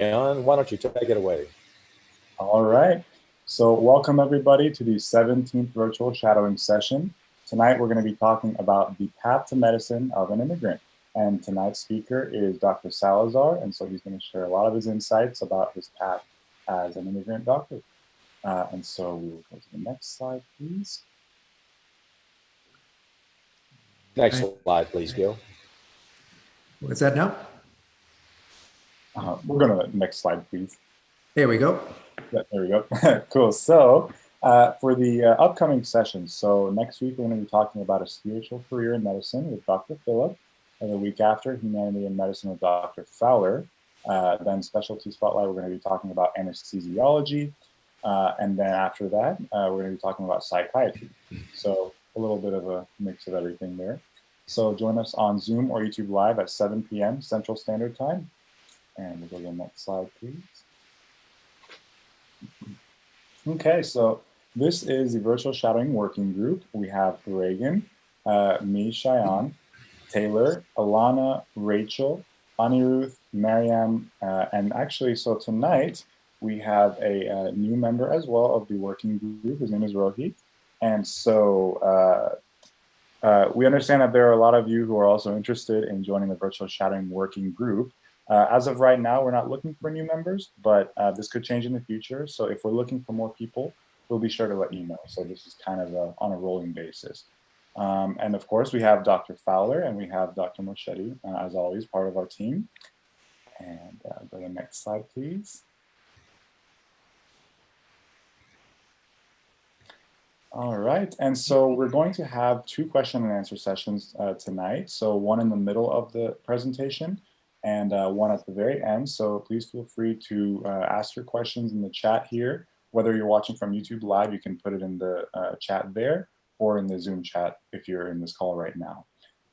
Why don't you take it away? All right. So welcome everybody to the 17th virtual shadowing session. Tonight we're going to be talking about the path to medicine of an immigrant. And tonight's speaker is Dr. Salazar, and so he's going to share a lot of his insights about his path as an immigrant doctor. And so we will go to the next slide, please. Next slide, please, Gil. What's that now? We're going to next slide, please. There we go. Yeah, there we go. Cool. So for the upcoming sessions, so next week we're going to be talking about a spiritual career in medicine with Dr. Phillip, and the week after, humanity and medicine with Dr. Fowler. Then specialty spotlight, we're going to be talking about anesthesiology. And then after that, we're going to be talking about psychiatry. So a little bit of a mix of everything there. So join us on Zoom or YouTube Live at 7 p.m. Central Standard Time. And we'll go to the next slide, please. Okay, so this is the virtual shadowing working group. We have Reagan, me, Cheyenne, Taylor, Alana, Rachel, Aniruth, Mariam, and actually, so tonight we have a new member as well of the working group. His name is Rohit. And so we understand that there are a lot of you who are also interested in joining the virtual shadowing working group. As of right now, we're not looking for new members, but this could change in the future. So if we're looking for more people, we'll be sure to let you know. So this is kind of on a rolling basis. And of course, we have Dr. Fowler and we have Dr. Moschetti, as always, part of our team. And go to the next slide, please. All right, and so we're going to have 2 question and answer sessions tonight. So one in the middle of the presentation and one at the very end. So please feel free to ask your questions in the chat here. Whether you're watching from YouTube Live, you can put it in the chat there or in the Zoom chat if you're in this call right now.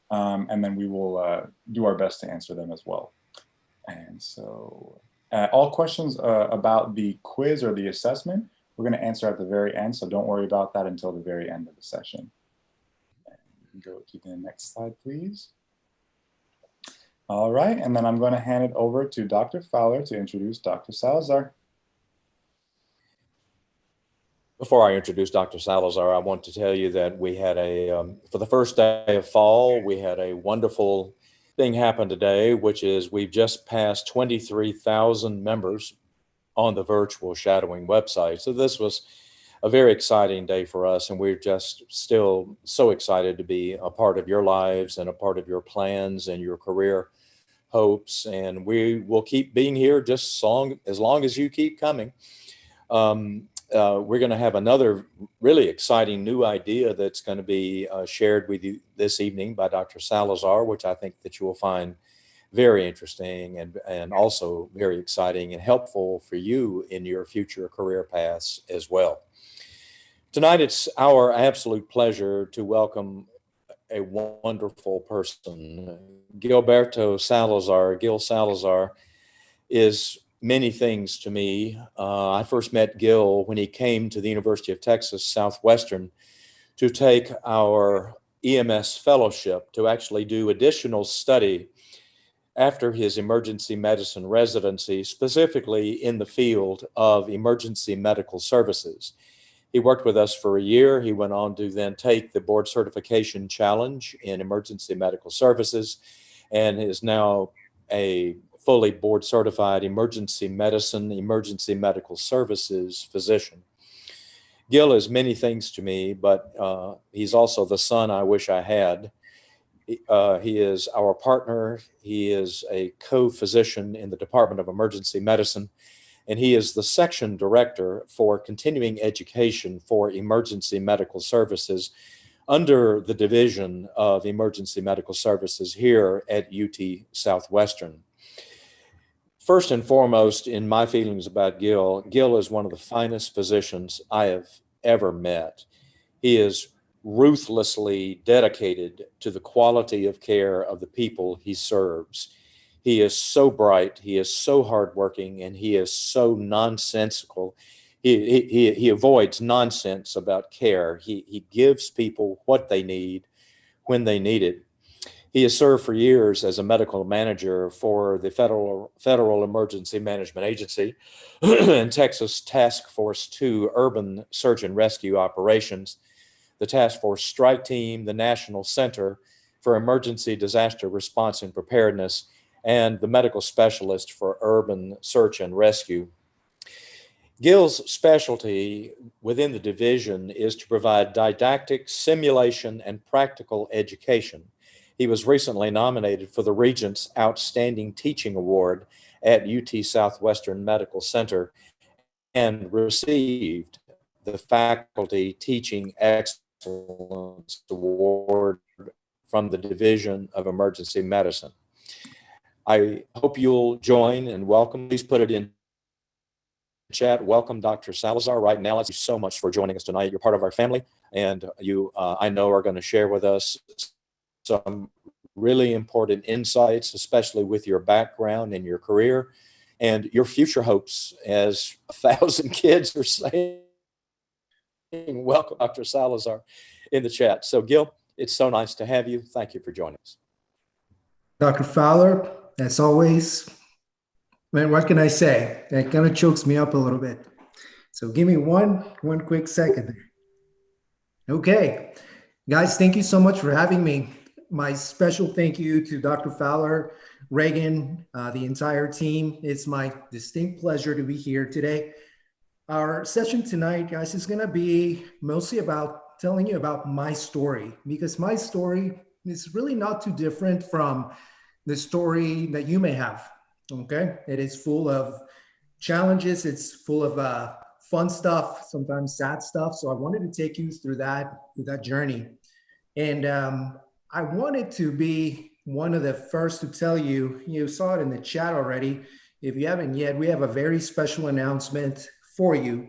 And then we will do our best to answer them as well. And so all questions about the quiz or the assessment, we're going to answer at the very end. So don't worry about that until the very end of the session. And go to the next slide, please. All right, and then I'm going to hand it over to Dr. Fowler to introduce Dr. Salazar. Before I introduce Dr. Salazar, I want to tell you that we had for the first day of fall, we had a wonderful thing happen today, which is we've just passed 23,000 members on the virtual shadowing website. So this was a very exciting day for us, and we're just still so excited to be a part of your lives and a part of your plans and your career hopes. And we will keep being here just as long as you keep coming. We're going to have another really exciting new idea that's going to be shared with you this evening by Dr. Salazar, which I think that you will find very interesting and also very exciting and helpful for you in your future career paths as well. Tonight, it's our absolute pleasure to welcome a wonderful person. Gilberto Salazar. Gil Salazar is many things to me. I first met Gil when he came to the University of Texas Southwestern to take our EMS fellowship, to actually do additional study after his emergency medicine residency, specifically in the field of emergency medical services. He worked with us for a year. He went on to then take the board certification challenge in emergency medical services and is now a fully board certified emergency medicine, emergency medical services physician. Gil is many things to me, but he's also the son I wish I had. He is our partner. He is a co-physician in the Department of Emergency Medicine, and he is the section director for continuing education for emergency medical services under the Division of Emergency Medical Services here at UT Southwestern. First and foremost, in my feelings about Gil, Gil is one of the finest physicians I have ever met. He is ruthlessly dedicated to the quality of care of the people he serves. He is so bright, he is so hardworking, and he is so nonsensical. He avoids nonsense about care. He gives people what they need when they need it. He has served for years as a medical manager for the Federal Emergency Management Agency and Texas Task Force 2 Urban Search and Rescue Operations, the Task Force Strike Team, the National Center for Emergency Disaster Response and Preparedness, and the Medical Specialist for Urban Search and Rescue. Gil's specialty within the division is to provide didactic, simulation, and practical education. He was recently nominated for the Regents Outstanding Teaching Award at UT Southwestern Medical Center and received the Faculty Teaching Excellence Award from the Division of Emergency Medicine. I hope you'll join and welcome. Please put it in chat. Welcome, Dr. Salazar. Right now, thank you so much for joining us tonight. You're part of our family, and you, I know, are going to share with us some really important insights, especially with your background and your career and your future hopes, as 1,000 kids are saying. Welcome, Dr. Salazar, in the chat. So, Gil, it's so nice to have you. Thank you for joining us. Dr. Fowler, as always, man, what can I say? That kind of chokes me up a little bit. So give me one quick second. Okay, guys, thank you so much for having me. My special thank you to Dr. Fowler, Reagan, the entire team. It's my distinct pleasure to be here today. Our session tonight, guys, is going to be mostly about telling you about my story, because my story is really not too different from the story that you may have. Okay, it is full of challenges. It's full of fun stuff, sometimes sad stuff. So I wanted to take you through that journey. And I wanted to be one of the first to tell you, you saw it in the chat already. If you haven't yet, we have a very special announcement for you.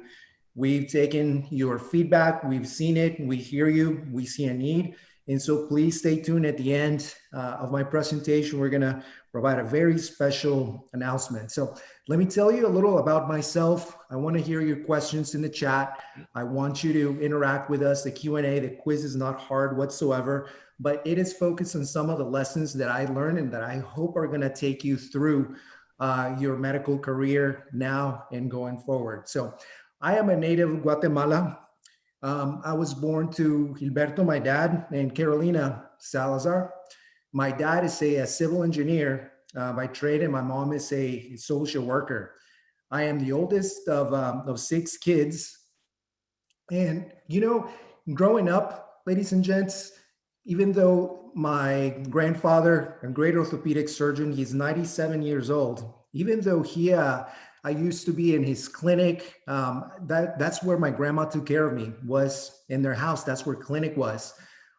We've taken your feedback. We've seen it. We hear you. We see a need. And so please stay tuned at the end of my presentation. We're going to provide a very special announcement. So let me tell you a little about myself. I want to hear your questions in the chat. I want you to interact with us. The Q&A, the quiz is not hard whatsoever, but it is focused on some of the lessons that I learned and that I hope are going to take you through your medical career now and going forward. So I am a native of Guatemala. I was born to Gilberto, my dad, and Carolina Salazar. My dad is a civil engineer by trade, and my mom is a social worker. I am the oldest of 6 kids. And, you know, growing up, ladies and gents, even though my grandfather, a great orthopedic surgeon, he's 97 years old, even though I used to be in his clinic. That's where my grandma took care of me, was in their house. That's where clinic was.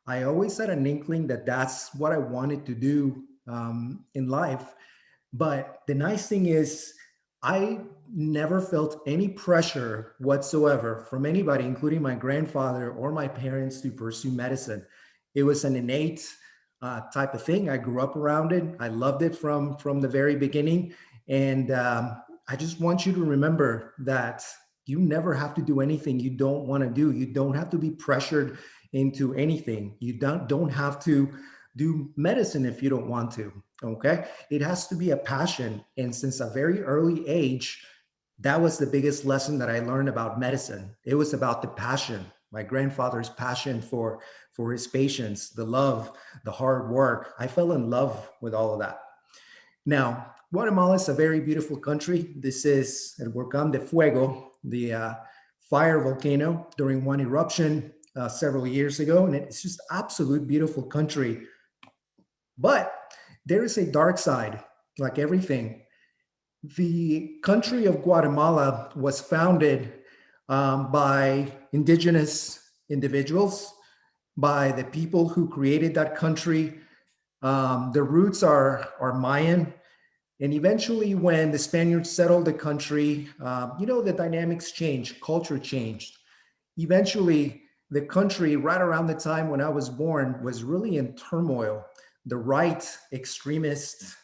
I always had an inkling that that's what I wanted to do in life. But the nice thing is I never felt any pressure whatsoever from anybody, including my grandfather or my parents, to pursue medicine. It was an innate type of thing. I grew up around it. I loved it from the very beginning. And I just want you to remember that you never have to do anything you don't want to do. You don't have to be pressured into anything. You don't have to do medicine if you don't want to, okay? It has to be a passion. And since a very early age, that was the biggest lesson that I learned about medicine. It was about the passion, my grandfather's passion for his patients, the love, the hard work. I fell in love with all of that. Now, Guatemala is a very beautiful country. This is El Volcán de Fuego, the fire volcano during one eruption several years ago. And it's just absolute beautiful country. But there is a dark side, like everything. The country of Guatemala was founded by indigenous individuals, by the people who created that country. The roots are Mayan. And eventually, when the Spaniards settled the country, the dynamics changed, culture changed. Eventually, the country, right around the time when I was born, was really in turmoil. The right extremist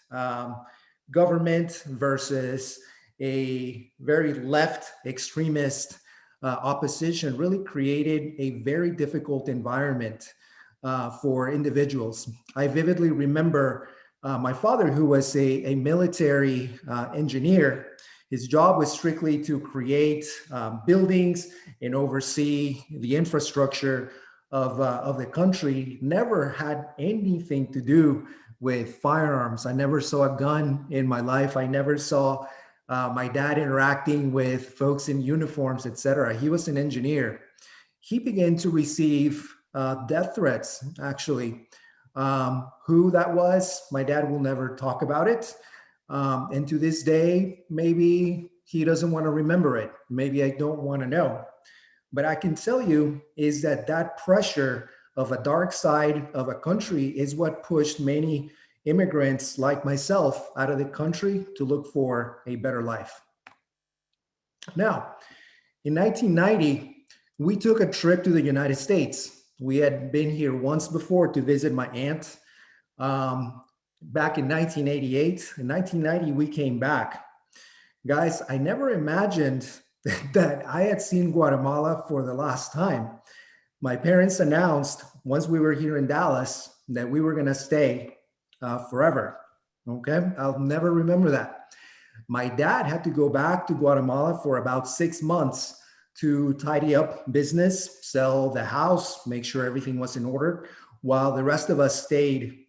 government versus a very left extremist opposition really created a very difficult environment for individuals. I vividly remember my father, who was a military engineer. His job was strictly to create buildings and oversee the infrastructure of the country. Never had anything to do with firearms. I never saw a gun in my life. I never saw my dad interacting with folks in uniforms, etc. He was an engineer. He began to receive death threats, actually. Who that was, my dad will never talk about it. And to this day, maybe he doesn't want to remember it. Maybe I don't want to know. But I can tell you is that that pressure of a dark side of a country is what pushed many immigrants like myself out of the country to look for a better life. Now, in 1990, we took a trip to the United States. We had been here once before to visit my aunt. Back in 1988. In 1990, we came back. Guys, I never imagined that I had seen Guatemala for the last time. My parents announced once we were here in Dallas that we were going to stay forever. Okay, I'll never remember that. My dad had to go back to Guatemala for about 6 months to tidy up business, sell the house, make sure everything was in order, while the rest of us stayed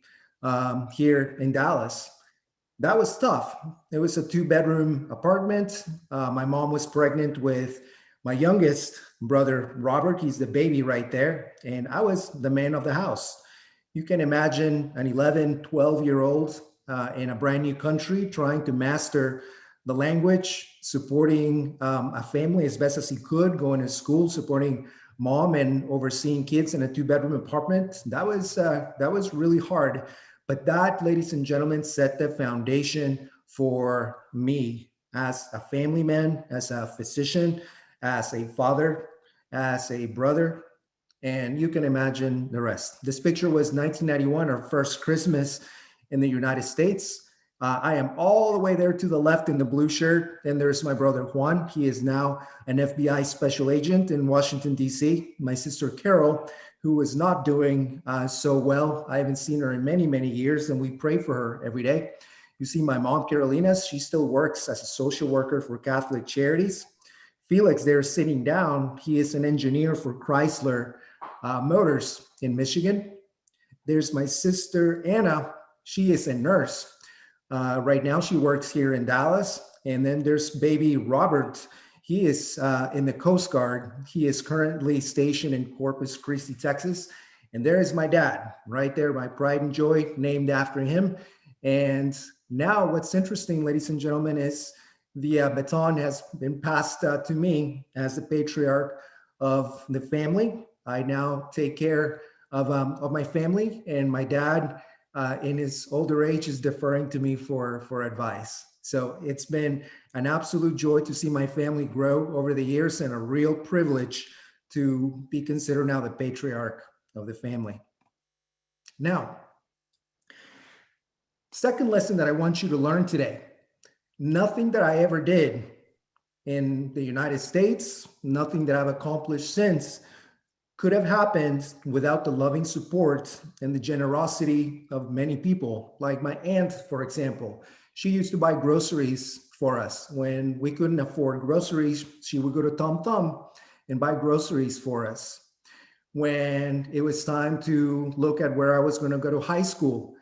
here in Dallas. That was tough. It was a 2-bedroom apartment. My mom was pregnant with my youngest brother, Robert. He's the baby right there. And I was the man of the house. You can imagine an 11, 12-year-old in a brand new country trying to master the language, supporting a family as best as he could, going to school, supporting mom and overseeing kids in a 2-bedroom apartment. That was really hard. But that, ladies and gentlemen, set the foundation for me as a family man, as a physician, as a father, as a brother, and you can imagine the rest. This picture was 1991, our first Christmas in the United States. I am all the way there to the left in the blue shirt, and there's my brother Juan. He is now an FBI special agent in Washington, D.C. My sister Carol, who is not doing so well. I haven't seen her in many, many years, and we pray for her every day. You see my mom, Carolina, she still works as a social worker for Catholic Charities. Felix there sitting down, he is an engineer for Chrysler Motors in Michigan. There's my sister, Anna. She is a nurse. Right now, she works here in Dallas. And then there's baby Robert. He is in the Coast Guard. He is currently stationed in Corpus Christi, Texas. And there is my dad, right there, my pride and joy, named after him. And now what's interesting, ladies and gentlemen, is the baton has been passed to me as the patriarch of the family. I now take care of my family, and my dad, in his older age, is deferring to me for advice. So it's been an absolute joy to see my family grow over the years, and a real privilege to be considered now the patriarch of the family. Now, second lesson that I want you to learn today: nothing that I ever did in the United States, nothing that I've accomplished since, could have happened without the loving support and the generosity of many people. Like my aunt, for example, she used to buy groceries for us. When we couldn't afford groceries, she would go to Tom Thumb and buy groceries for us. When it was time to look at where I was going to go to high school,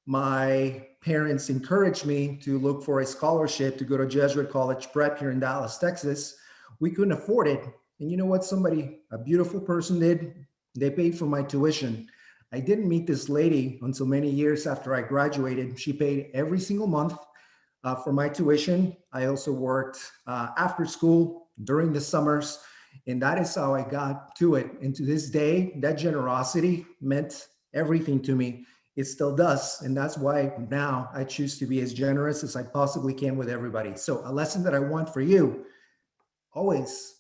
my parents encouraged me to look for a scholarship to go to Jesuit College Prep here in Dallas, Texas. We couldn't afford it. And you know what a beautiful person did? They paid for my tuition. I didn't meet this lady until many years after I graduated. She paid every single month for my tuition. I also worked after school during the summers, and that is how I got to it. And to this day, that generosity meant everything to me. It still does. And that's why now I choose to be as generous as I possibly can with everybody. So a lesson that I want for you: always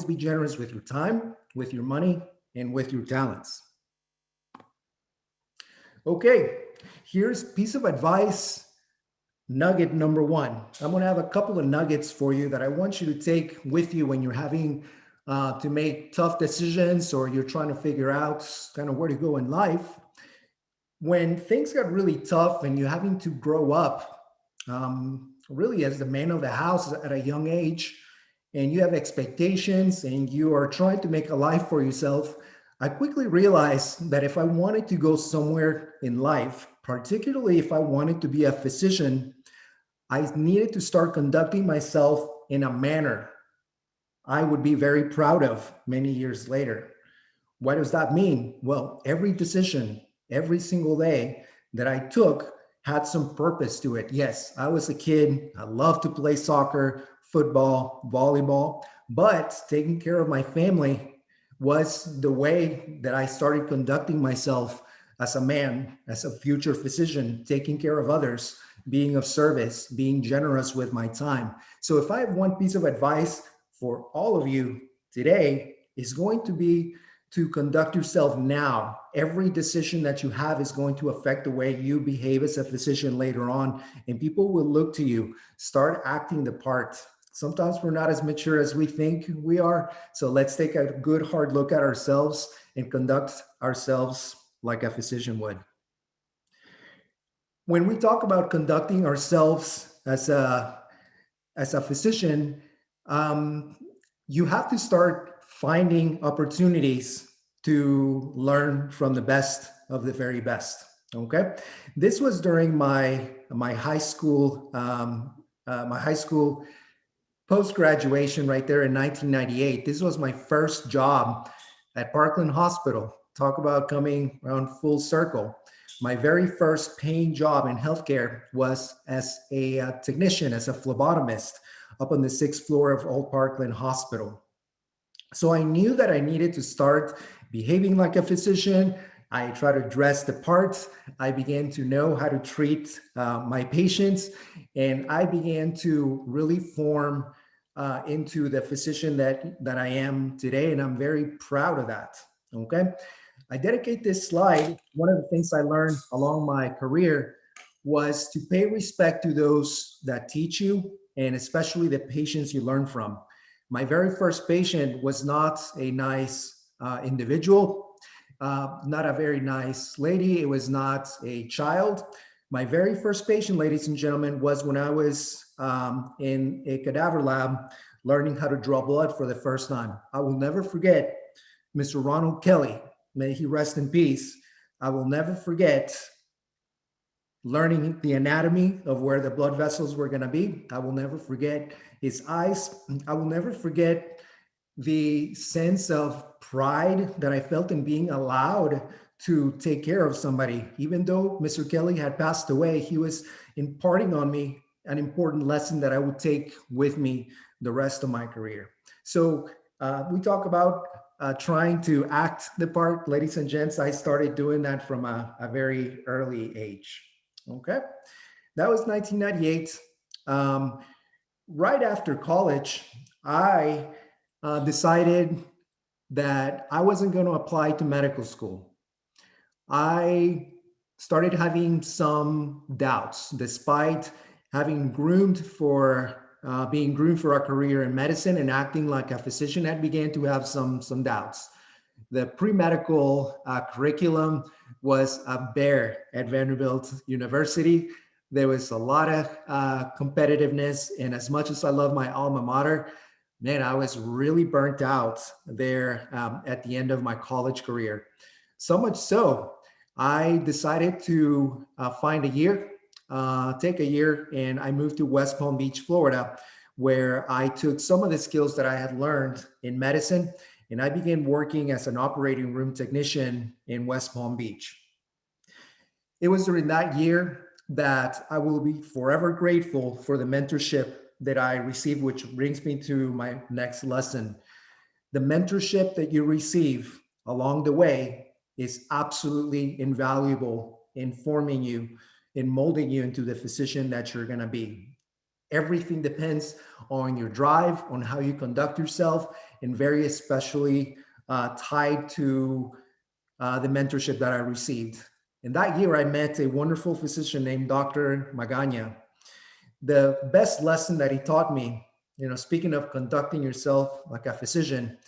be generous with your time, with your money, and with your talents. Okay, here's a piece of advice, nugget number one. I'm going to have a couple of nuggets for you that I want you to take with you when you're having to make tough decisions, or you're trying to figure out kind of where to go in life, when things got really tough and you're having to grow up, really as the man of the house at a young age, and you have expectations and you are trying to make a life for yourself, I quickly realized that if I wanted to go somewhere in life, particularly if I wanted to be a physician, I needed to start conducting myself in a manner I would be very proud of many years later. What does that mean? Well, every decision, every single day that I took had some purpose to it. Yes, I was a kid. I loved to play soccer, football, volleyball, but taking care of my family was the way that I started conducting myself as a man, as a future physician, taking care of others, being of service, being generous with my time. So if I have one piece of advice for all of you today, is going to be to conduct yourself now. Every decision that you have is going to affect the way you behave as a physician later on, and people will look to you. Start acting the part. Sometimes we're not as mature as we think we are, so let's take a good hard look at ourselves and conduct ourselves like a physician would. When we talk about conducting ourselves as a physician, um, you have to start finding opportunities to learn from the best of the very best. Okay, this was during my high school post graduation right there in 1998. This was my first job at Parkland Hospital. Talk about coming around full circle. My very first paying job in healthcare was as a technician, as a phlebotomist up on the sixth floor of Old Parkland Hospital. So I knew that I needed to start behaving like a physician. I tried to dress the part. I began to know how to treat my patients, and I began to really form into the physician that I am today, and I'm very proud of that. Okay, I dedicate this slide. One of the things I learned along my career was to pay respect to those that teach you, and especially the patients you learn from. My very first patient was not a nice individual, not a very nice lady. It was not a child. My very first patient, ladies and gentlemen, was when I was in a cadaver lab learning how to draw blood for the first time. I will never forget Mr. Ronald Kelly. May he rest in peace. I will never forget learning the anatomy of where the blood vessels were going to be. I will never forget his eyes. I will never forget the sense of pride that I felt in being allowed to take care of somebody. Even though Mr. Kelly had passed away, he was imparting on me an important lesson that I would take with me the rest of my career. So we talk about trying to act the part. Ladies and gents, I started doing that from a very early age. Okay, that was 1998. Right after college, I decided that I wasn't going to apply to medical school. I started having some doubts, despite having being groomed for a career in medicine and acting like a physician. I began to have some doubts. The pre-medical curriculum was a bear at Vanderbilt University. There was a lot of competitiveness, and as much as I love my alma mater, man, I was really burnt out there at the end of my college career. So much so, I decided to take a year, and I moved to West Palm Beach, Florida, where I took some of the skills that I had learned in medicine, and I began working as an operating room technician in West Palm Beach. It was during that year that I will be forever grateful for the mentorship that I received, which brings me to my next lesson. The mentorship that you receive along the way is absolutely invaluable in forming you, in molding you into the physician that you're going to be. Everything depends on your drive, on how you conduct yourself, and very especially tied to the mentorship that I received. In that year, I met a wonderful physician named Dr. Magana. The best lesson that he taught me speaking of conducting yourself like a physician,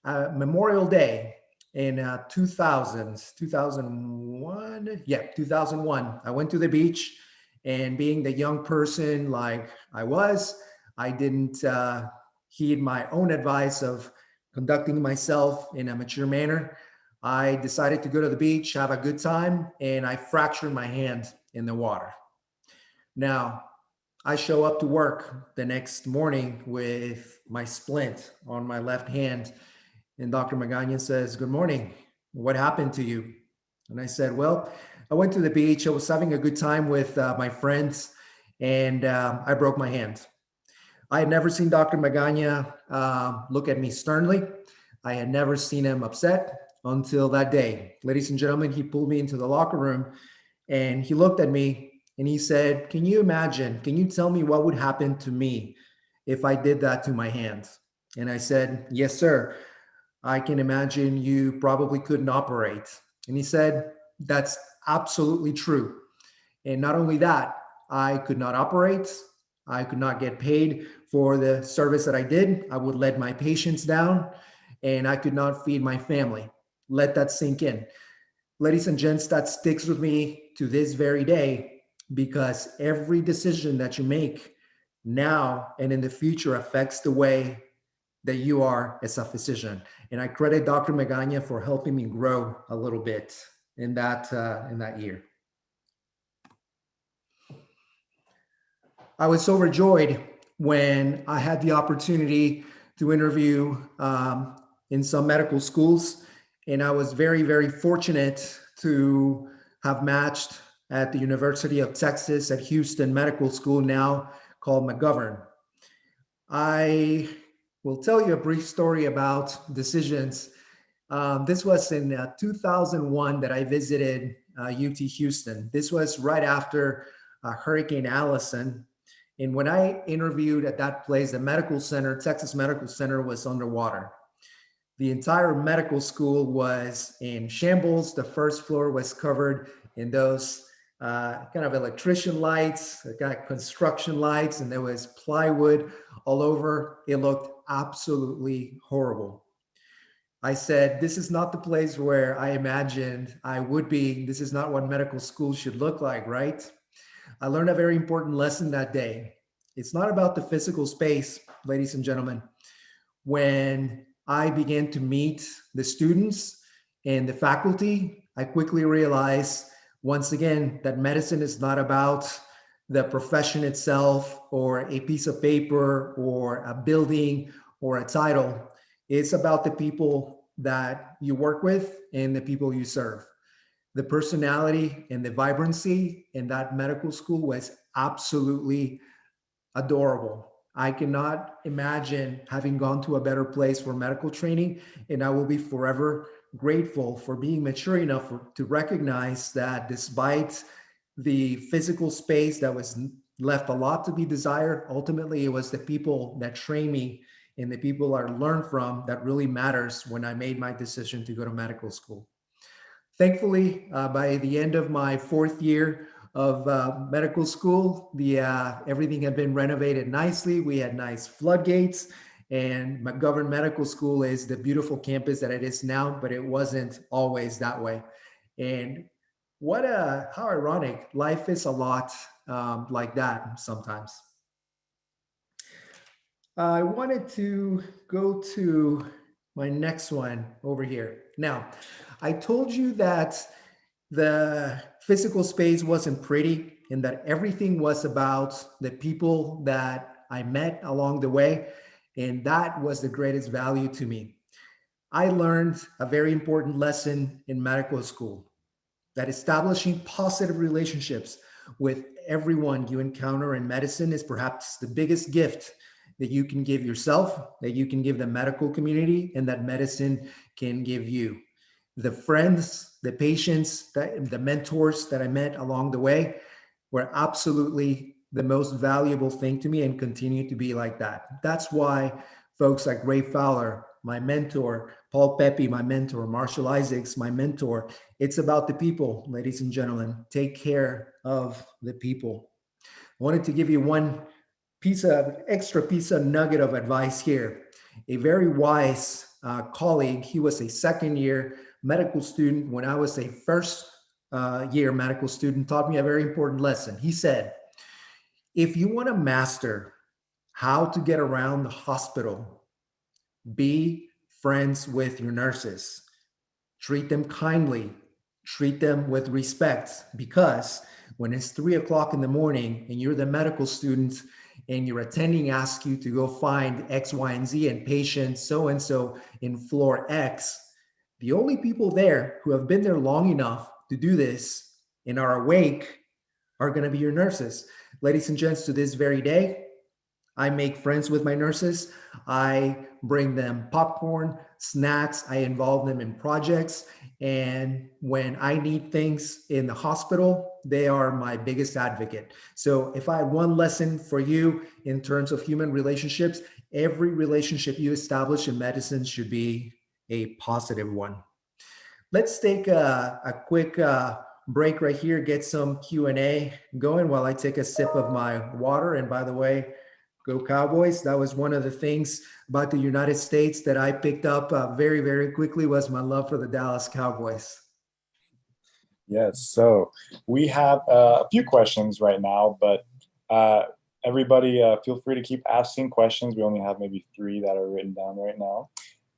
Memorial Day in 2001, yeah, 2001, I went to the beach, and being the young person like I was, I didn't heed my own advice of conducting myself in a mature manner. I decided to go to the beach, have a good time, and I fractured my hand in the water. Now, I show up to work the next morning with my splint on my left hand, and Dr. Magana says, "Good morning. What happened to you?" And I said, "Well, I went to the beach. I was having a good time with my friends, and I broke my hand." I had never seen Dr. Magana look at me sternly. I had never seen him upset until that day. Ladies and gentlemen, he pulled me into the locker room and he looked at me and he said, "Can you imagine? Can you tell me what would happen to me if I did that to my hand?" And I said, "Yes, sir. I can imagine you probably couldn't operate." And he said, "That's absolutely true. And not only that, I could not operate. I could not get paid for the service that I did. I would let my patients down and I could not feed my family." Let that sink in. Ladies and gents, that sticks with me to this very day because every decision that you make now and in the future affects the way that you are as a physician. And I credit Dr. Magana for helping me grow a little bit in that year. I was overjoyed when I had the opportunity to interview in some medical schools. And I was very, very fortunate to have matched at the University of Texas at Houston Medical School, now called McGovern. I will tell you a brief story about decisions. This was in 2001 that I visited UT Houston. This was right after Hurricane Allison. And when I interviewed at that place, the medical center, Texas Medical Center, was underwater. The entire medical school was in shambles. The first floor was covered in those kind of electrician lights, kind of construction lights, and there was plywood all over. It looked absolutely horrible. I said, "This is not the place where I imagined I would be. This is not what medical school should look like, right?" I learned a very important lesson that day. It's not about the physical space, ladies and gentlemen. When I began to meet the students and the faculty, I quickly realized once again that medicine is not about the profession itself or a piece of paper or a building or a title. It's about the people that you work with and the people you serve. The personality and the vibrancy in that medical school was absolutely adorable. I cannot imagine having gone to a better place for medical training, and I will be forever grateful for being mature enough to recognize that despite the physical space that was left a lot to be desired, ultimately it was the people that train me and the people I learned from that really matters when I made my decision to go to medical school. Thankfully, by the end of my fourth year of medical school, everything had been renovated nicely. We had nice floodgates, and McGovern Medical School is the beautiful campus that it is now, but it wasn't always that way. And how ironic. Life is a lot like that sometimes. I wanted to go to my next one over here. Now, I told you that the physical space wasn't pretty and that everything was about the people that I met along the way. And that was the greatest value to me. I learned a very important lesson in medical school, that establishing positive relationships with everyone you encounter in medicine is perhaps the biggest gift that you can give yourself, that you can give the medical community, and that medicine can give you. The friends, the patients, the mentors that I met along the way were absolutely the most valuable thing to me and continue to be like that. That's why folks like Ray Fowler, my mentor, Paul Pepe, my mentor, Marshall Isaacs, my mentor, it's about the people, ladies and gentlemen. Take care of the people. I wanted to give you one extra piece of nugget of advice here. A very wise colleague, he was a second year medical student when I was a first year medical student, taught me a very important lesson. He said, if you want to master how to get around the hospital, be friends with your nurses, treat them kindly, treat them with respect, because when it's 3 o'clock in the morning and you're the medical student and your attending asks you to go find X, Y, and Z and patient so-and-so in floor X, the only people there who have been there long enough to do this and are awake are going to be your nurses. Ladies and gents, to this very day, I make friends with my nurses. I bring them popcorn, snacks. I involve them in projects. And when I need things in the hospital, they are my biggest advocate. So if I had one lesson for you in terms of human relationships, every relationship you establish in medicine should be a positive one. Let's take a quick break right here, get some Q&A going while I take a sip of my water. And by the way, go Cowboys. That was one of the things about the United States that I picked up very, very quickly, was my love for the Dallas Cowboys. Yes, so we have a few questions right now, but everybody feel free to keep asking questions. We only have maybe 3 that are written down right now.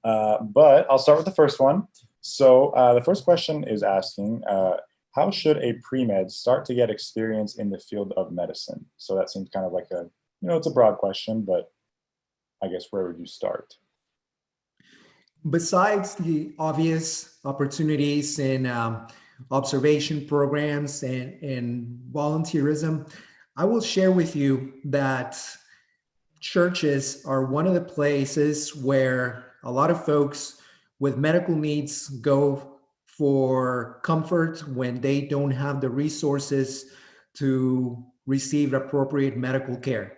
But I'll start with the first one. So the first question is asking, how should a pre-med start to get experience in the field of medicine? So that seems kind of like a, it's a broad question, but I guess where would you start? Besides the obvious opportunities in observation programs and volunteerism, I will share with you that churches are one of the places where a lot of folks with medical needs go for comfort when they don't have the resources to receive appropriate medical care.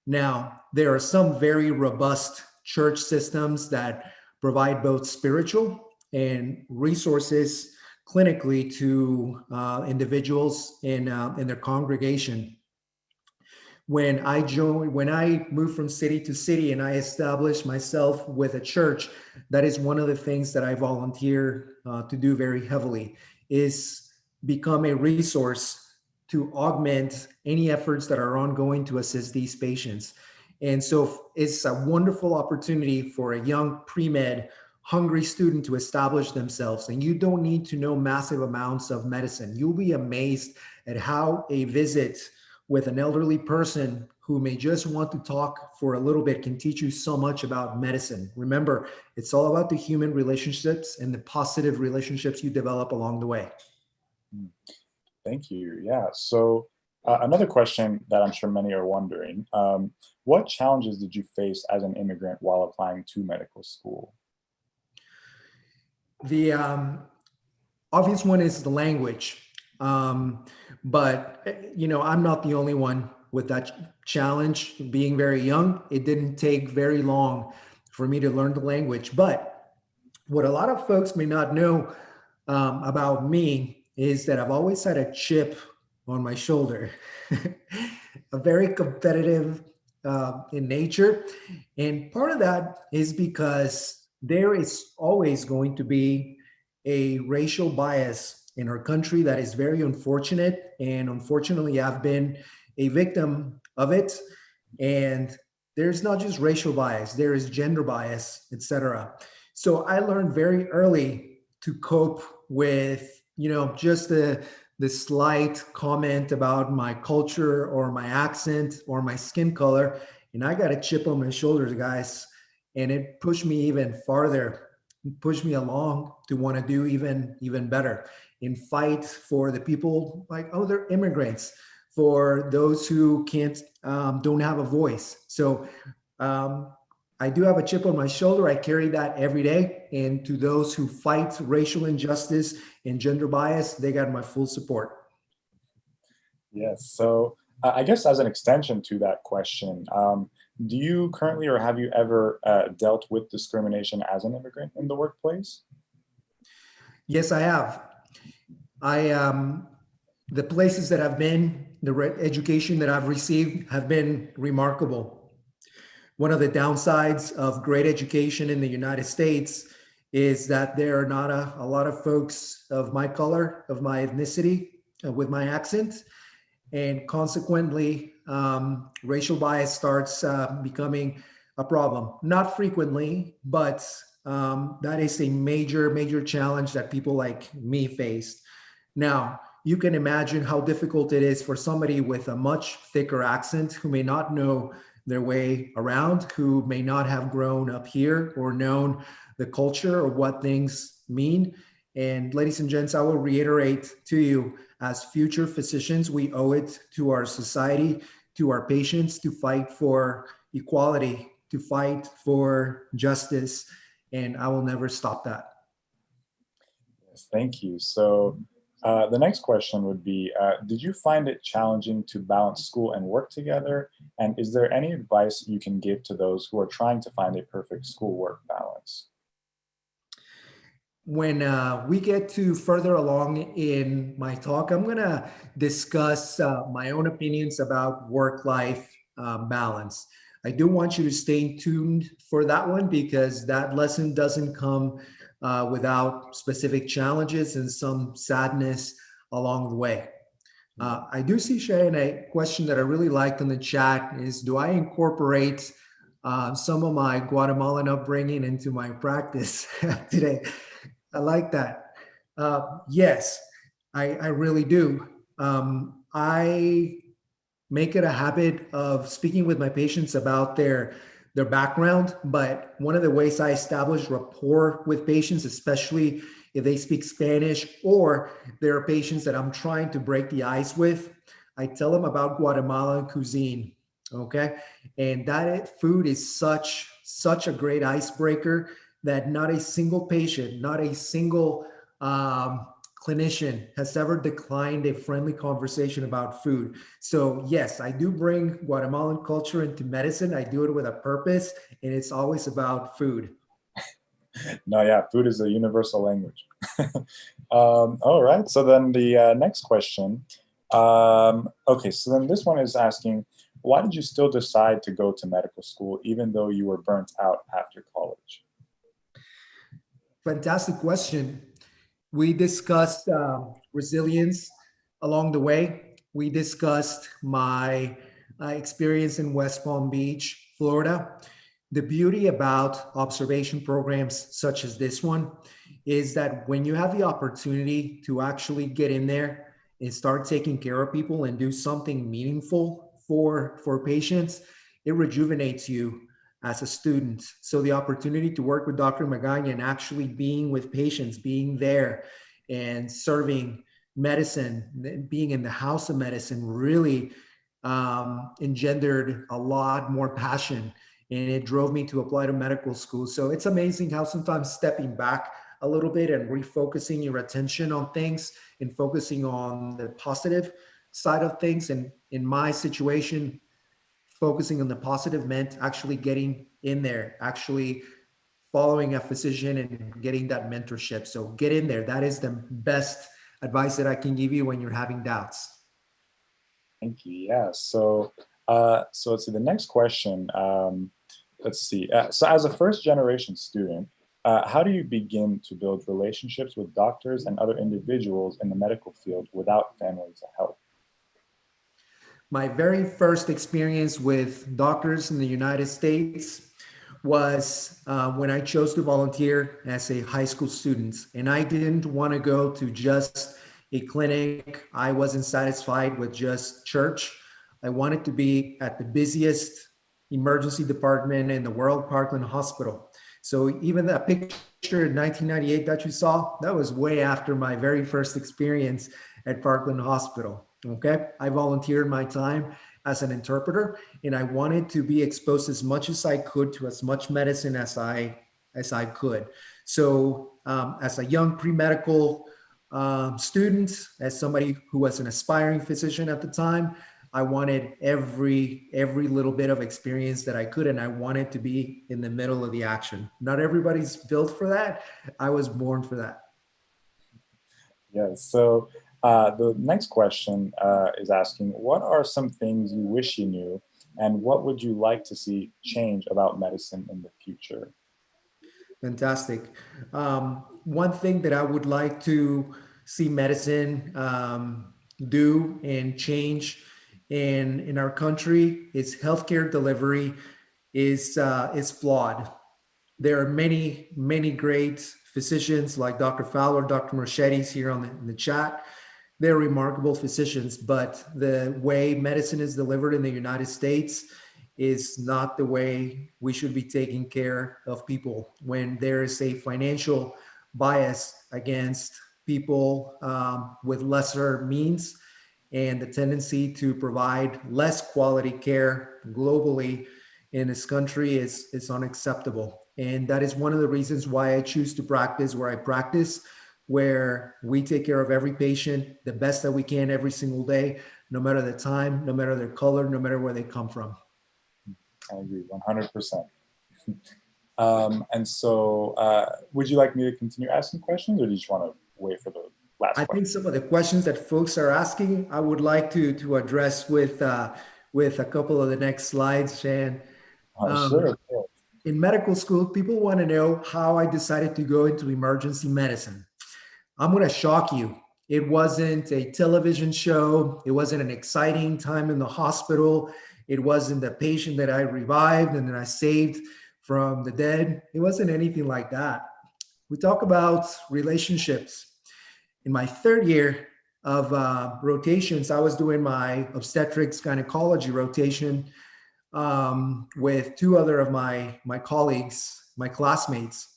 Now, there are some very robust church systems that provide both spiritual and resources clinically to individuals in their congregation. When I moved from city to city and I established myself with a church, that is one of the things that I volunteer to do very heavily, is become a resource to augment any efforts that are ongoing to assist these patients. And so it's a wonderful opportunity for a young pre-med hungry student to establish themselves. And you don't need to know massive amounts of medicine. You'll be amazed at how a visit with an elderly person who may just want to talk for a little bit can teach you so much about medicine. Remember, it's all about the human relationships and the positive relationships you develop along the way. Thank you. Yeah. So another question that I'm sure many are wondering, what challenges did you face as an immigrant while applying to medical school? The obvious one is the language. But, I'm not the only one with that challenge. Being very young, it didn't take very long for me to learn the language. But what a lot of folks may not know about me is that I've always had a chip on my shoulder, a very competitive in nature. And part of that is because there is always going to be a racial bias in our country that is very unfortunate. And unfortunately, I've been a victim of it. And there's not just racial bias, there is gender bias, etc. So I learned very early to cope with, just the slight comment about my culture or my accent or my skin color. And I got a chip on my shoulders, guys. And it pushed me even farther, pushed me along to want to do even better and fight for the people like other immigrants, for those who don't have a voice. So I do have a chip on my shoulder. I carry that every day. And to those who fight racial injustice and gender bias, they got my full support. Yes. So I guess as an extension to that question, do you currently or have you ever dealt with discrimination as an immigrant in the workplace? Yes, I have. The places that I've been, education that I've received have been remarkable. One of the downsides of great education in the United States is that there are not a lot of folks of my color, of my ethnicity, with my accent. And consequently, racial bias starts becoming a problem. Not frequently, but that is a major, major challenge that people like me faced. Now, you can imagine how difficult it is for somebody with a much thicker accent who may not know their way around, who may not have grown up here or known the culture or what things mean. And ladies and gents, I will reiterate to you, as future physicians, we owe it to our society, to our patients, to fight for equality, to fight for justice, and I will never stop that. Yes, thank you. So the next question would be, did you find it challenging to balance school and work together? And is there any advice you can give to those who are trying to find a perfect school-work balance? When we get to further along in my talk, I'm going to discuss my own opinions about work-life balance. I do want you to stay tuned for that one, because that lesson doesn't come without specific challenges and some sadness along the way. I do see, Cheyenne, a question that I really liked in the chat is, do I incorporate some of my Guatemalan upbringing into my practice today? I like that. Yes, I really do. I make it a habit of speaking with my patients about their background, but one of the ways I establish rapport with patients, especially if they speak Spanish or there are patients that I'm trying to break the ice with, I tell them about Guatemalan cuisine. Okay, and that food is such a great icebreaker that not a single patient, not a single clinician has ever declined a friendly conversation about food. So yes, I do bring Guatemalan culture into medicine. I do it with a purpose, and it's always about food. No, yeah, food is a universal language. All right, so then the next question. Okay, so then this one is asking, why did you still decide to go to medical school even though you were burnt out after college? Fantastic question. We discussed resilience along the way. We discussed my experience in West Palm Beach, Florida. The beauty about observation programs such as this one is that when you have the opportunity to actually get in there and start taking care of people and do something meaningful for patients, it rejuvenates you as a student. So the opportunity to work with Dr. Magaña and actually being with patients, being there and serving medicine, being in the house of medicine really engendered a lot more passion, and it drove me to apply to medical school. So it's amazing how sometimes stepping back a little bit and refocusing your attention on things and focusing on the positive side of things. And in my situation, focusing on the positive meant actually getting in there, actually following a physician and getting that mentorship. So get in there. That is the best advice that I can give you when you're having doubts. Thank you. Yeah. So let's see. The next question. Let's see. So as a first-generation student, how do you begin to build relationships with doctors and other individuals in the medical field without family to help? My very first experience with doctors in the United States was when I chose to volunteer as a high school student. And I didn't want to go to just a clinic. I wasn't satisfied with just church. I wanted to be at the busiest emergency department in the world, Parkland Hospital. So even that picture in 1998 that you saw, that was way after my very first experience at Parkland Hospital. Okay, I volunteered my time as an interpreter, and I wanted to be exposed as much as I could to as much medicine as I could. So as a young pre-medical student, as somebody who was an aspiring physician at the time, I wanted every little bit of experience that I could, and I wanted to be in the middle of the action. Not everybody's built for that. I was born for that. Yeah. So The next question is asking, what are some things you wish you knew, and what would you like to see change about medicine in the future? Fantastic. One thing that I would like to see medicine do and change in our country is healthcare delivery is flawed. There are many great physicians like Dr. Fowler, Dr. Merchetti's here in the chat. They're remarkable physicians, but the way medicine is delivered in the United States is not the way we should be taking care of people. When there is a financial bias against people with lesser means and the tendency to provide less quality care globally in this country is unacceptable. And that is one of the reasons why I choose to practice where I practice, where we take care of every patient the best that we can every single day, no matter the time, no matter their color, no matter where they come from. I agree 100%. And so, would you like me to continue asking questions, or do you just want to wait for the last I question? think some of the questions that folks are asking, I would like to address with a couple of the next slides, Shan. Sure. In medical school, people want to know how I decided to go into emergency medicine. I'm going to shock you. It wasn't a television show. It wasn't an exciting time in the hospital. It wasn't the patient that I revived and then I saved from the dead. It wasn't anything like that. We talk about relationships. In my third year of rotations, I was doing my obstetrics gynecology rotation with two other of my colleagues, my classmates.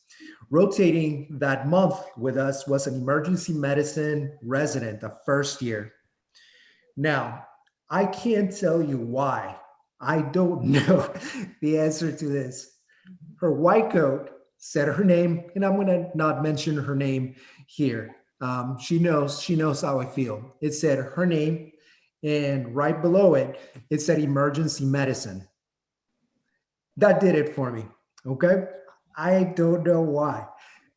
Rotating that month with us was an emergency medicine resident, the first year. Now, I can't tell you why. I don't know the answer to this. Her white coat said her name, and I'm going to not mention her name here. She knows how I feel. It said her name, and right below it, it said emergency medicine. That did it for me. Okay. I don't know why.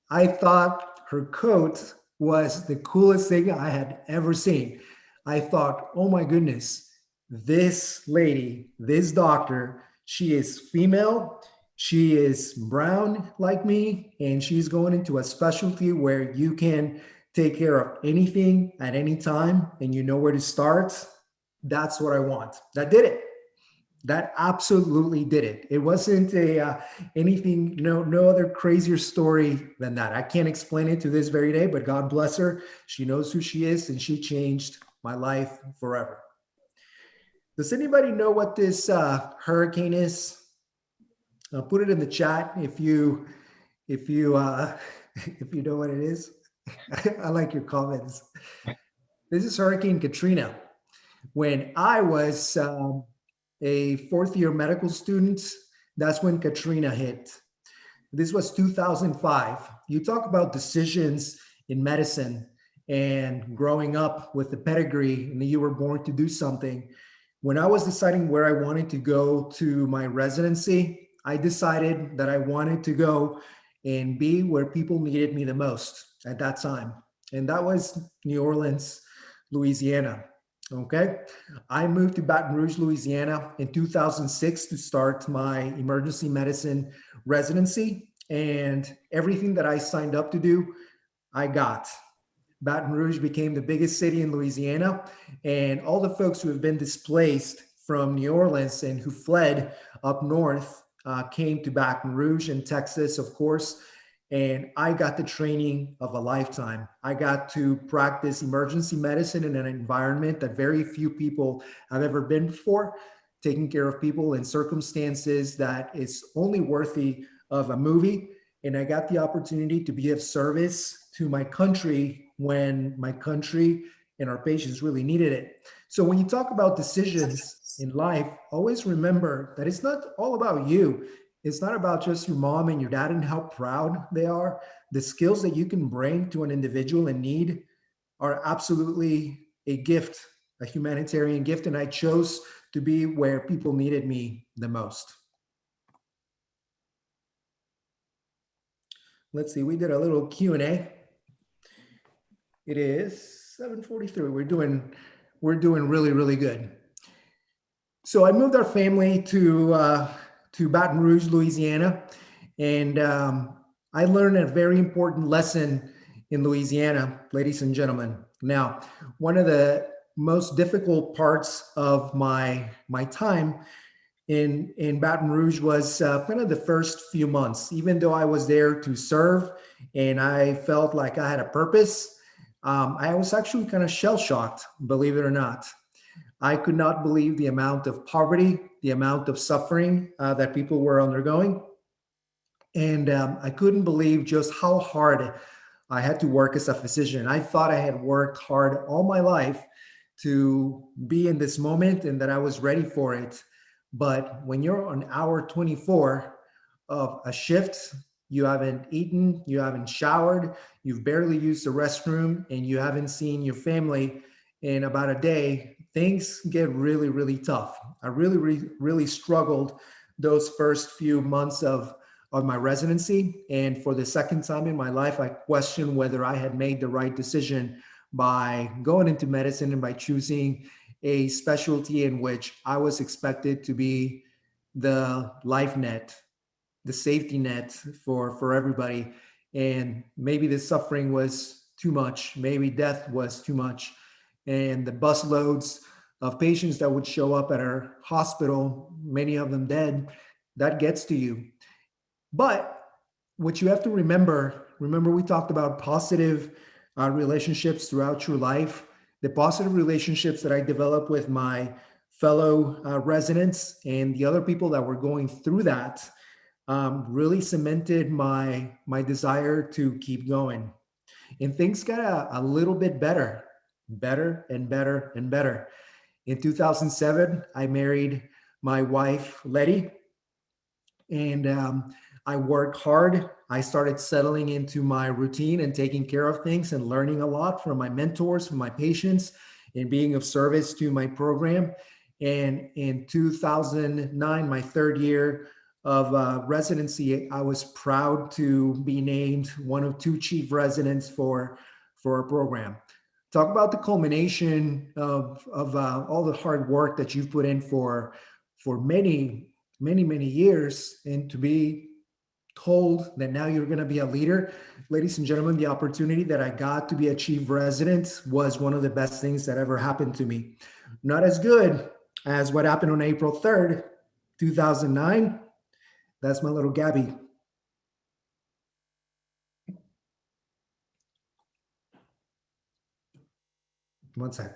I thought her coat was the coolest thing I had ever seen. I thought, oh my goodness, this lady, this doctor, she is female, she is brown like me, and she's going into a specialty where you can take care of anything at any time and you know where to start. That's what I want. That did it. That absolutely did it. It wasn't anything, no other crazier story than that. I can't explain it to this very day, but God bless her. She knows who she is, and she changed my life forever. Does anybody know what this hurricane is? I'll put it in the chat if you if you know what it is. I like your comments. This is Hurricane Katrina. When I was a fourth year medical student, that's when Katrina hit. This was 2005. You talk about decisions in medicine and growing up with the pedigree and that you were born to do something. When I was deciding where I wanted to go to my residency, I decided that I wanted to go and be where people needed me the most at that time. And that was New Orleans, Louisiana. Okay. I moved to Baton Rouge, Louisiana in 2006 to start my emergency medicine residency. And everything that I signed up to do, I got. Baton Rouge became the biggest city in Louisiana. And all the folks who have been displaced from New Orleans and who fled up north came to Baton Rouge in Texas, of course. And I got the training of a lifetime. I got to practice emergency medicine in an environment that very few people have ever been before, taking care of people in circumstances that is only worthy of a movie. And I got the opportunity to be of service to my country when my country and our patients really needed it. So when you talk about decisions in life, always remember that it's not all about you. It's not about just your mom and your dad and how proud they are. The skills that you can bring to an individual in need are absolutely a gift, a humanitarian gift. And I chose to be where people needed me the most. Let's see, we did a little Q&A. It is, 7:43. We're doing really, really good. So I moved our family to Baton Rouge, Louisiana, and I learned a very important lesson in Louisiana, ladies and gentlemen. Now, one of the most difficult parts of my time in Baton Rouge was kind of the first few months. Even though I was there to serve and I felt like I had a purpose, I was actually kind of shell shocked, believe it or not. I could not believe the amount of poverty, the amount of suffering that people were undergoing. And I couldn't believe just how hard I had to work as a physician. I thought I had worked hard all my life to be in this moment and that I was ready for it. But when you're on hour 24 of a shift, you haven't eaten, you haven't showered, you've barely used the restroom, and you haven't seen your family in about a day, things get really, really tough. I really struggled those first few months of my residency. And for the second time in my life, I questioned whether I had made the right decision by going into medicine and by choosing a specialty in which I was expected to be the life net, the safety net for everybody. And maybe the suffering was too much. Maybe death was too much. And the bus loads of patients that would show up at our hospital, many of them dead, that gets to you. But what you have to remember we talked about positive relationships throughout your life. The positive relationships that I developed with my fellow residents and the other people that were going through that really cemented my desire to keep going. And things got a little bit better and better and better. In 2007, I married my wife, Letty, and I worked hard. I started settling into my routine and taking care of things and learning a lot from my mentors, from my patients, and being of service to my program. And in 2009, my third year of residency, I was proud to be named one of two chief residents for our program. Talk about the culmination of all the hard work that you've put in for many years, and to be told that now you're going to be a leader. Ladies and gentlemen, the opportunity that I got to be a chief resident was one of the best things that ever happened to me. Not as good as what happened on April 3rd, 2009. That's my little Gabby. One sec.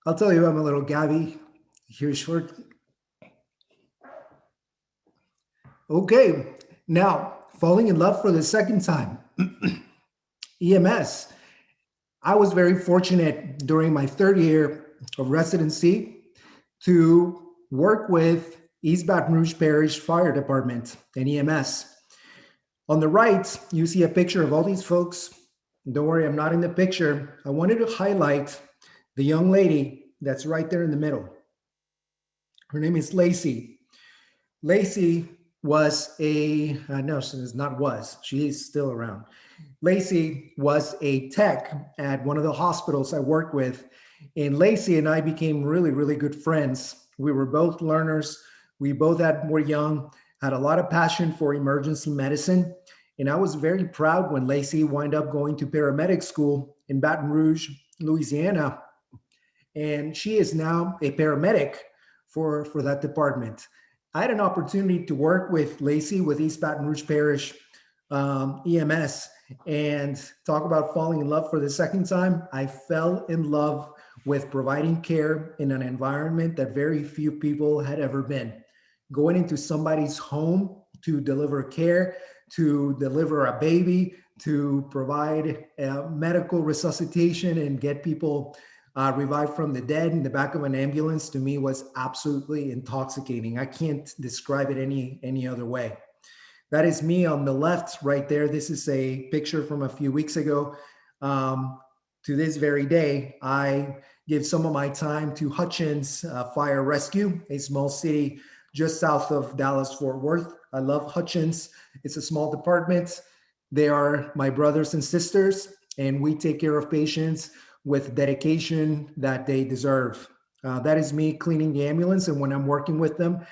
I'll tell you about my little Gabby here shortly. Okay, now falling in love for the second time. EMS. I was very fortunate during my third year of residency to work with East Baton Rouge Parish Fire Department and EMS. On the right, you see a picture of all these folks. Don't worry, I'm not in the picture. I wanted to highlight the young lady that's right there in the middle. Her name is Lacey. Lacey was no, she's not was, she is still around. Lacey was a tech at one of the hospitals I worked with, and Lacey and I became really, really good friends. We were both learners. We both were young, had a lot of passion for emergency medicine. And I was very proud when Lacey wound up going to paramedic school in Baton Rouge, Louisiana. And she is now a paramedic for that department. I had an opportunity to work with Lacey with East Baton Rouge Parish EMS, and talk about falling in love for the second time. I fell in love with providing care in an environment that very few people had ever been. Going into somebody's home to deliver care, to deliver a baby, to provide medical resuscitation and get people revived from the dead in the back of an ambulance, to me was absolutely intoxicating. I can't describe it any other way. That is me on the left right there. This is a picture from a few weeks ago. Um, to this very day, I give some of my time to Hutchins Fire Rescue, a small city just south of Dallas, Fort Worth. I love Hutchins. It's a small department. They are my brothers and sisters, and we take care of patients with dedication that they deserve. That is me cleaning the ambulance, and when I'm working with them,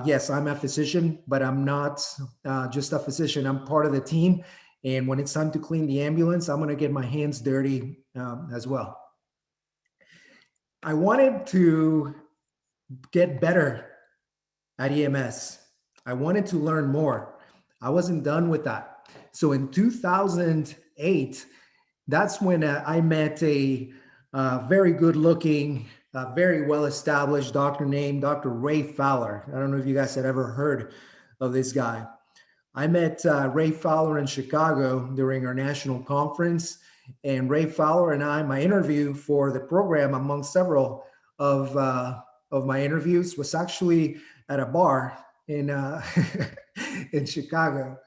yes, I'm a physician, but I'm not just a physician. I'm part of the team. And when it's time to clean the ambulance, I'm going to get my hands dirty as well. I wanted to get better at EMS. I wanted to learn more. I wasn't done with that. So in 2008, that's when I met a very good looking, very well established doctor named Dr. Ray Fowler. I don't know if you guys had ever heard of this guy. I met Ray Fowler in Chicago during our national conference, and Ray Fowler and I, my interview for the program, among several of my interviews, was actually at a bar in in Chicago.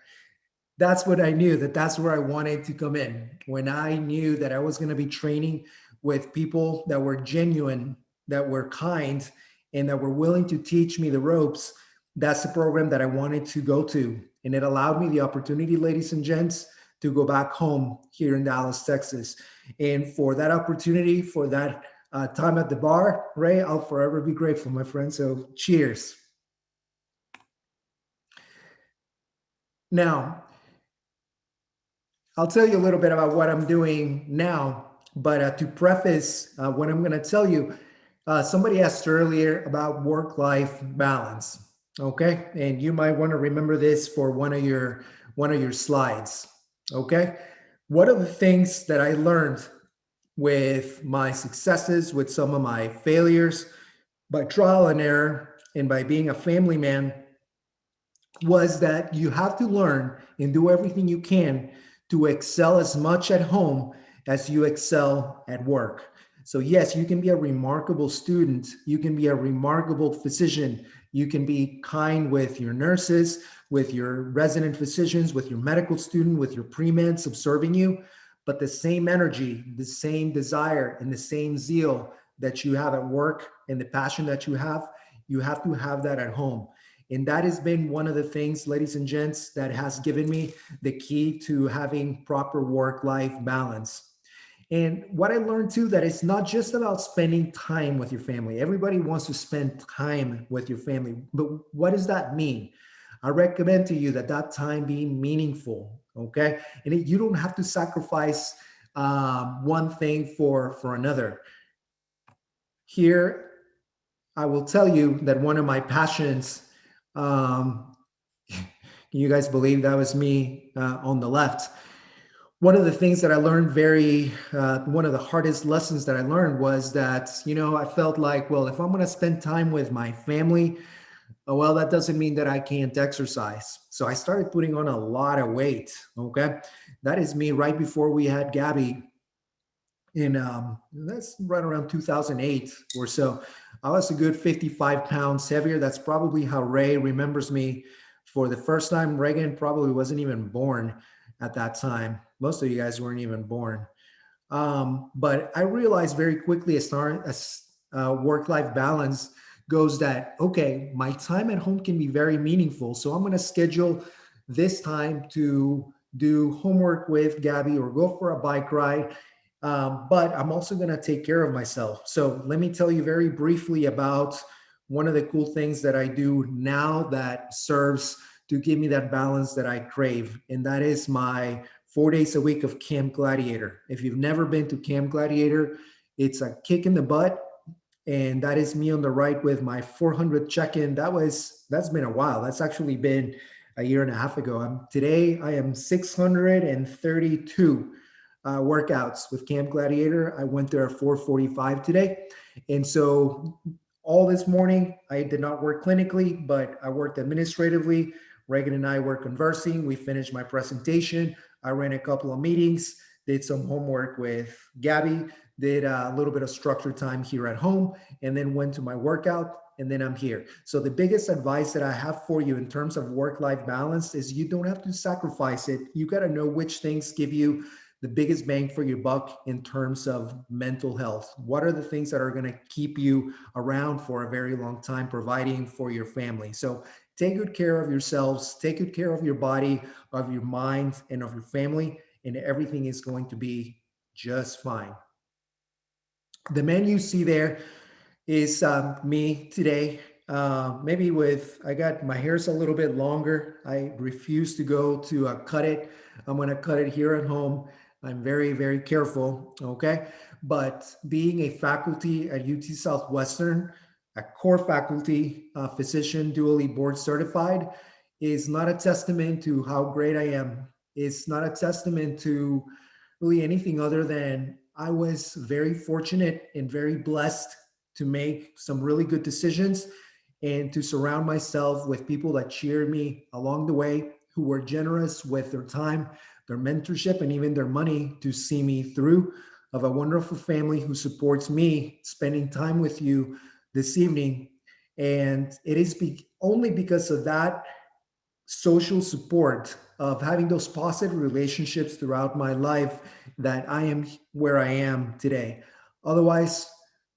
That's what I knew, that's where I wanted to come in. When I knew that I was going to be training with people that were genuine, that were kind, and that were willing to teach me the ropes, that's the program that I wanted to go to. And it allowed me the opportunity, ladies and gents, to go back home here in Dallas, Texas. And for that opportunity, for that time at the bar, Ray, I'll forever be grateful, my friend. So cheers. Now, I'll tell you a little bit about what I'm doing now, but to preface what I'm going to tell you, somebody asked earlier about work-life balance, okay? And you might want to remember this for one of your slides, okay? What are the things that I learned with my successes, with some of my failures, by trial and error, and by being a family man, was that you have to learn and do everything you can to excel as much at home as you excel at work. So yes, you can be a remarkable student. You can be a remarkable physician. You can be kind with your nurses, with your resident physicians, with your medical student, with your pre-meds observing you. But the same energy, the same desire, and the same zeal that you have at work and the passion that you have to have that at home. And that has been one of the things, ladies and gents, that has given me the key to having proper work-life balance. And what I learned too, that it's not just about spending time with your family. Everybody wants to spend time with your family, but what does that mean? I recommend to you that time be meaningful, okay? And you don't have to sacrifice one thing for another. Here, I will tell you that one of my passions, can you guys believe that was me on the left? One of the things that I learned one of the hardest lessons that I learned was that, I felt like, well, if I'm going to spend time with my family, well, that doesn't mean that I can't exercise. So I started putting on a lot of weight. Okay. That is me right before we had Gabby that's right around 2008 or so. I was a good 55 pounds heavier. That's probably how Ray remembers me for the first time. Reagan probably wasn't even born at that time. Most of you guys weren't even born. But I realized very quickly as work-life balance goes that, okay, my time at home can be very meaningful. So I'm going to schedule this time to do homework with Gabby or go for a bike ride. But I'm also going to take care of myself. So let me tell you very briefly about one of the cool things that I do now that serves to give me that balance that I crave. And that is my 4 days a week of Camp Gladiator. If you've never been to Camp Gladiator, it's a kick in the butt. And that is me on the right with my 400 check-in. That's been a while. That's actually been a year and a half ago. Today I am 632 workouts with Camp Gladiator. I went there at 4:45 today. And so all this morning, I did not work clinically, but I worked administratively. Reagan and I were conversing. We finished my presentation. I ran a couple of meetings, did some homework with Gabby, did a little bit of structured time here at home, and then went to my workout, and then I'm here. So the biggest advice that I have for you in terms of work-life balance is you don't have to sacrifice it. You got to know which things give you the biggest bang for your buck in terms of mental health? What are the things that are going to keep you around for a very long time, providing for your family? So take good care of yourselves, take good care of your body, of your mind, and of your family, and everything is going to be just fine. The man you see there is me today. Maybe I got my hair's a little bit longer. I refuse to go to cut it. I'm going to cut it here at home. I'm very, very careful. Okay. But being a faculty at UT Southwestern, a core faculty physician, dually board certified, is not a testament to how great I am. It's not a testament to really anything other than I was very fortunate and very blessed to make some really good decisions and to surround myself with people that cheered me along the way, who were generous with their time, their mentorship, and even their money to see me through. Of a wonderful family who supports me spending time with you this evening. And it is only because of that social support, of having those positive relationships throughout my life, that I am where I am today. Otherwise,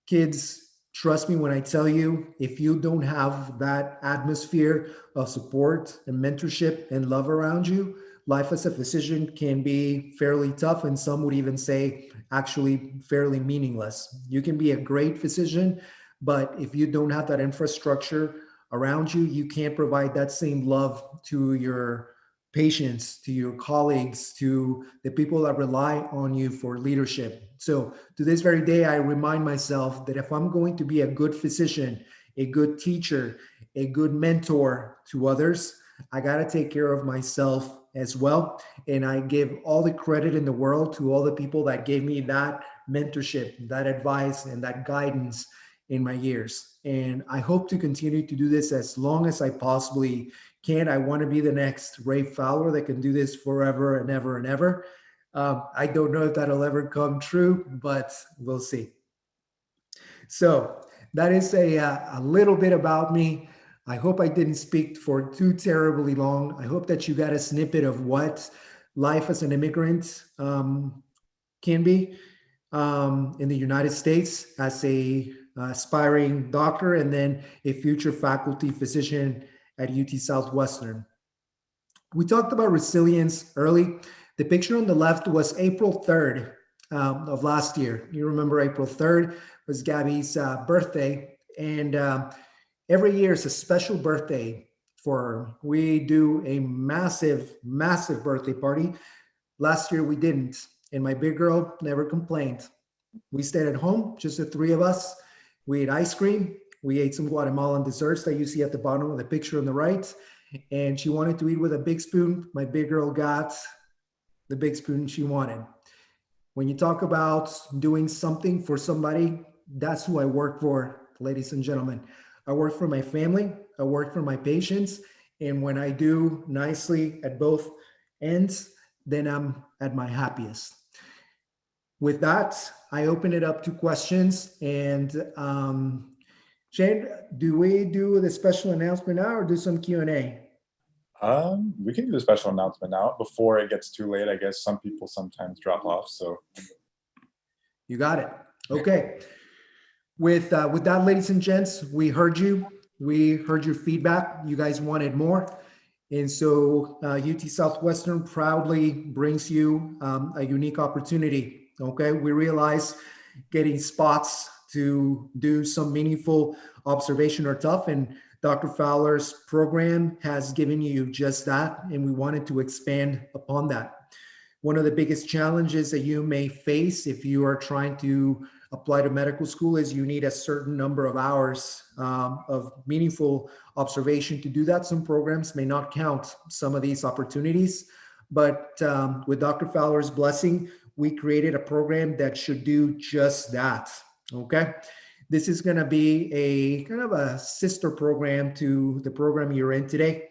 kids, trust me when I tell you, if you don't have that atmosphere of support and mentorship and love around you, life as a physician can be fairly tough, and some would even say actually fairly meaningless. You can be a great physician, but if you don't have that infrastructure around you, you can't provide that same love to your patients, to your colleagues, to the people that rely on you for leadership. So to this very day, I remind myself that if I'm going to be a good physician, a good teacher, a good mentor to others, I got to take care of myself as well. And I give all the credit in the world to all the people that gave me that mentorship, that advice, and that guidance in my years. And I hope to continue to do this as long as I possibly can. I want to be the next Ray Fowler that can do this forever and ever and ever. I don't know if that'll ever come true, but we'll see. So that is a little bit about me. I hope I didn't speak for too terribly long. I hope that you got a snippet of what life as an immigrant can be in the United States as a aspiring doctor and then a future faculty physician at UT Southwestern. We talked about resilience early. The picture on the left was April 3rd of last year. You remember April 3rd was Gabby's birthday. And every year is a special birthday for her. We do a massive, massive birthday party. Last year we didn't. And my big girl never complained. We stayed at home, just the three of us. We ate ice cream. We ate some Guatemalan desserts that you see at the bottom of the picture on the right. And she wanted to eat with a big spoon. My big girl got the big spoon she wanted. When you talk about doing something for somebody, that's who I work for, ladies and gentlemen. I work for my family. I work for my patients. And when I do nicely at both ends, then I'm at my happiest. With that, I open it up to questions. And Shane, do we do the special announcement now or do some Q&A? We can do the special announcement now before it gets too late. I guess some people sometimes drop off. So you got it. Okay. With that, ladies and gents, we heard you. We heard your feedback. You guys wanted more. And so UT Southwestern proudly brings you a unique opportunity. Okay, we realize getting spots to do some meaningful observation are tough, and Dr. Fowler's program has given you just that, and we wanted to expand upon that. One of the biggest challenges that you may face if you are trying to apply to medical school is you need a certain number of hours of meaningful observation to do that. Some programs may not count some of these opportunities, but with Dr. Fowler's blessing, we created a program that should do just that, okay? This is gonna be a kind of a sister program to the program you're in today.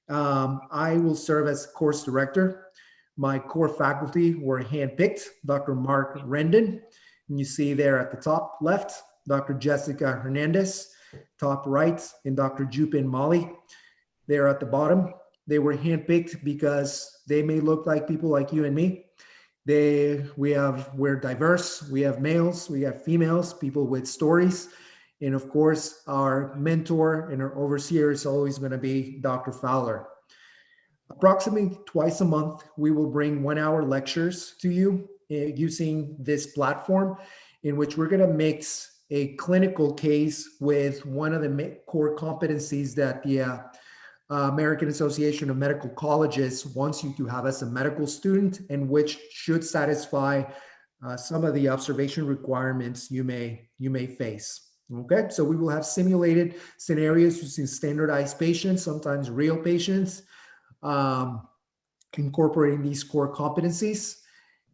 I will serve as course director. My core faculty were handpicked, Dr. Mark Rendon, and you see there at the top left, Dr. Jessica Hernandez, top right, and Dr. Jupin Molly. There at the bottom, they were handpicked because they may look like people like you and me. We're diverse. We have males, we have females, people with stories. And of course, our mentor and our overseer is always going to be Dr. Fowler. Approximately twice a month, we will bring 1 hour lectures to you using this platform, in which we're going to mix a clinical case with one of the core competencies that the American Association of Medical Colleges wants you to have as a medical student, and which should satisfy some of the observation requirements you may face. Okay, so we will have simulated scenarios using standardized patients, sometimes real patients, incorporating these core competencies.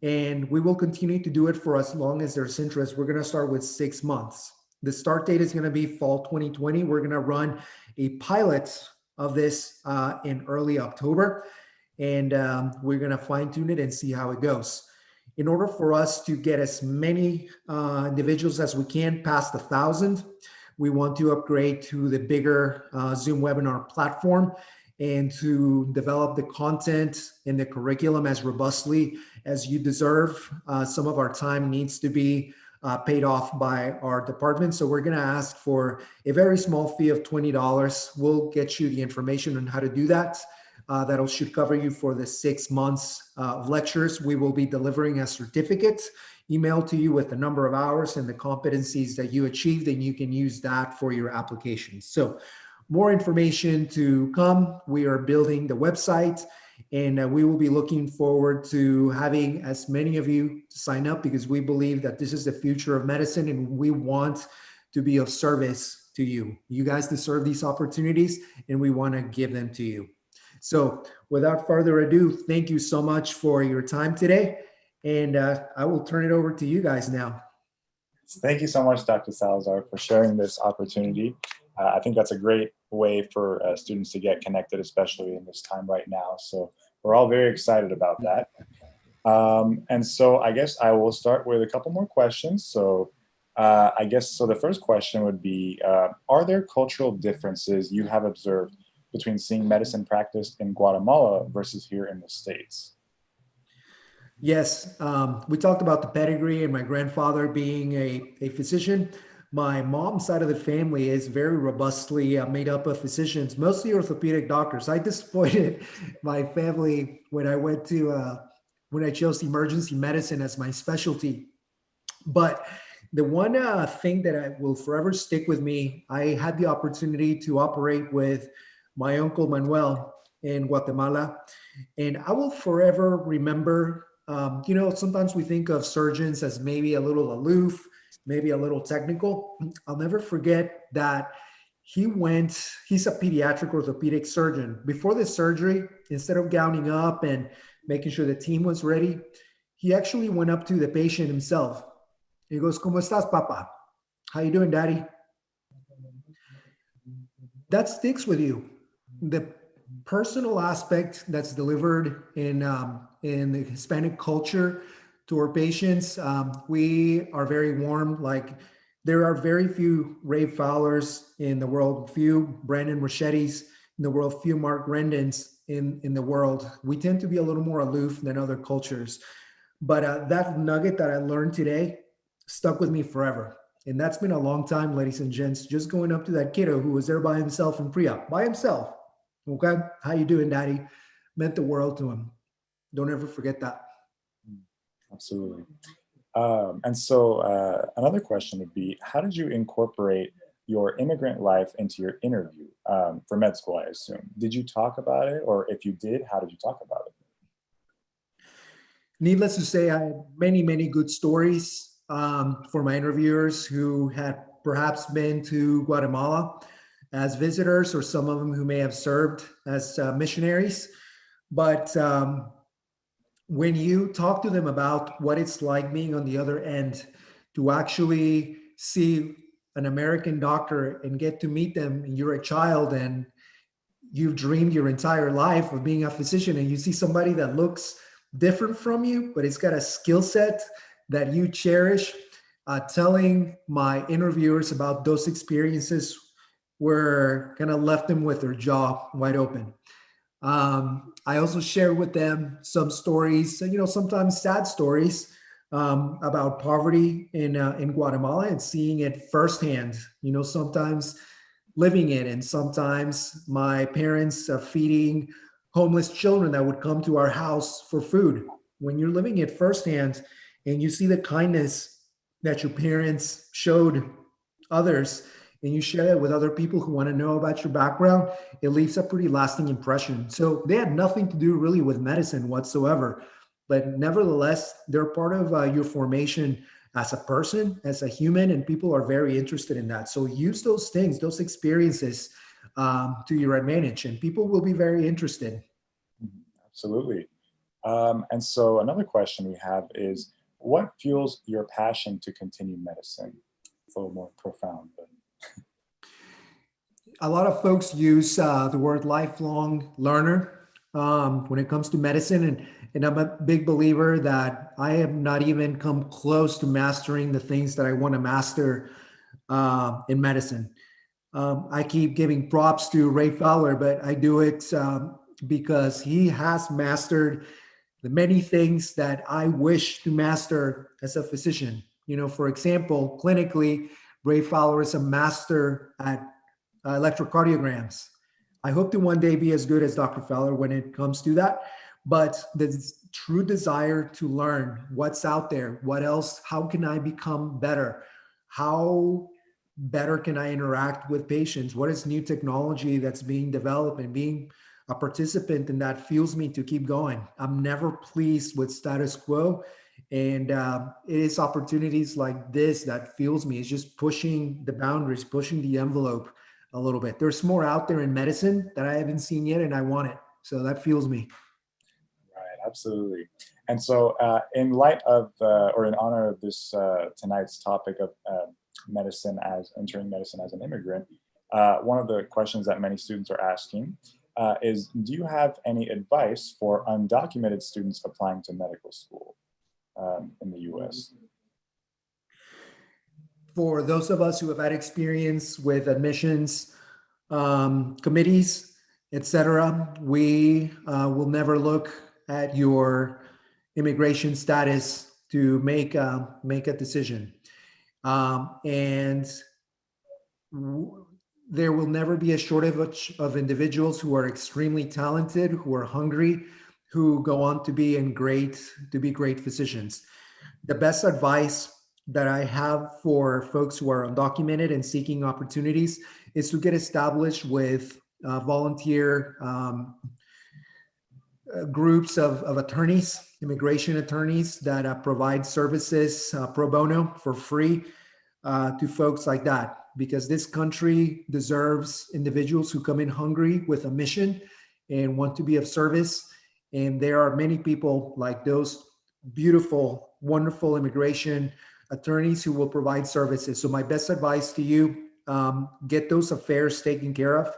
And we will continue to do it for as long as there's interest. We're going to start with 6 months. The start date is going to be fall 2020. We're going to run a pilot of this in early October, and we're going to fine tune it and see how it goes. In order for us to get as many individuals as we can past 1,000, we want to upgrade to the bigger Zoom webinar platform, and to develop the content and the curriculum as robustly as you deserve. Some of our time needs to be paid off by our department. So we're going to ask for a very small fee of $20. We'll get you the information on how to do that. That'll should cover you for the 6 months of lectures. We will be delivering a certificate emailed to you with the number of hours and the competencies that you achieved, and you can use that for your applications. So more information to come. We are building the website, and we will be looking forward to having as many of you sign up, because we believe that this is the future of medicine, and we want to be of service to you. You guys deserve these opportunities, and we want to give them to you. So without further ado, thank you so much for your time today, and I will turn it over to you guys now. Thank you so much, Dr. Salazar, for sharing this opportunity. I think that's a great way for students to get connected, especially in this time right now. So we're all very excited about that. And so I guess I will start with a couple more questions. So the first question would be, are there cultural differences you have observed between seeing medicine practiced in Guatemala versus here in the States? Yes, we talked about the pedigree and my grandfather being a physician. My mom's side of the family is very robustly made up of physicians, mostly orthopedic doctors. I disappointed my family when I chose emergency medicine as my specialty. But the one thing that I will forever stick with me, I had the opportunity to operate with my uncle Manuel in Guatemala, and I will forever remember, sometimes we think of surgeons as maybe a little aloof, maybe a little technical. I'll never forget that he's a pediatric orthopedic surgeon. Before the surgery, instead of gowning up and making sure the team was ready, he actually went up to the patient himself. He goes, "¿Cómo estás, papa? How you doing, daddy?" That sticks with you. The personal aspect that's delivered in the Hispanic culture to our patients, we are very warm. Like, there are very few Ray Fowlers in the world, few Brandon Rochettis in the world, few Mark Rendons in the world. We tend to be a little more aloof than other cultures. But that nugget that I learned today stuck with me forever. And that's been a long time, ladies and gents, just going up to that kiddo who was there by himself in pre-op, by himself. Okay, how you doing, daddy? Meant the world to him. Don't ever forget that. Absolutely. And so another question would be, how did you incorporate your immigrant life into your interview for med school, I assume? Did you talk about it? Or if you did, how did you talk about it? Needless to say, I had many, many good stories for my interviewers who had perhaps been to Guatemala as visitors, or some of them who may have served as missionaries. But when you talk to them about what it's like being on the other end, to actually see an American doctor and get to meet them, and you're a child and you've dreamed your entire life of being a physician, and you see somebody that looks different from you, but it's got a skill set that you cherish. Telling my interviewers about those experiences were kind of left them with their jaw wide open. I also share with them some stories, sometimes sad stories about poverty in Guatemala and seeing it firsthand. Sometimes living it, and sometimes my parents feeding homeless children that would come to our house for food. When you're living it firsthand and you see the kindness that your parents showed others, and you share that with other people who want to know about your background, it leaves a pretty lasting impression. So they had nothing to do really with medicine whatsoever, but nevertheless, they're part of your formation as a person, as a human, and people are very interested in that. So use those things, those experiences to your advantage, and people will be very interested. Absolutely. And so another question we have is, what fuels your passion to continue medicine? It's a little more profound, but A lot of folks use the word lifelong learner when it comes to medicine. And I'm a big believer that I have not even come close to mastering the things that I want to master in medicine. I keep giving props to Ray Fowler, but I do it because he has mastered the many things that I wish to master as a physician. For example, clinically, Ray Fowler is a master at electrocardiograms. I hope to one day be as good as Dr. Fowler when it comes to that. But the true desire to learn what's out there, what else, how can I become better? How better can I interact with patients? What is new technology that's being developed, and being a participant in that fuels me to keep going. I'm never pleased with status quo. And it is opportunities like this that fuels me. It's just pushing the boundaries, pushing the envelope a little bit. There's more out there in medicine that I haven't seen yet, and I want it. So that fuels me. right, absolutely. And so, in light of, or in honor of this tonight's topic of medicine as entering medicine as an immigrant, one of the questions that many students are asking is, do you have any advice for undocumented students applying to medical school in the U.S.? For those of us who have had experience with admissions committees, etc., we will never look at your immigration status to make a decision. And there will never be a shortage of individuals who are extremely talented, who are hungry, who go on to be great physicians. The best advice that I have for folks who are undocumented and seeking opportunities is to get established with volunteer groups of attorneys, immigration attorneys that provide services pro bono for free to folks like that, because this country deserves individuals who come in hungry with a mission and want to be of service. And there are many people like those beautiful, wonderful immigration attorneys who will provide services. So my best advice to you, get those affairs taken care of.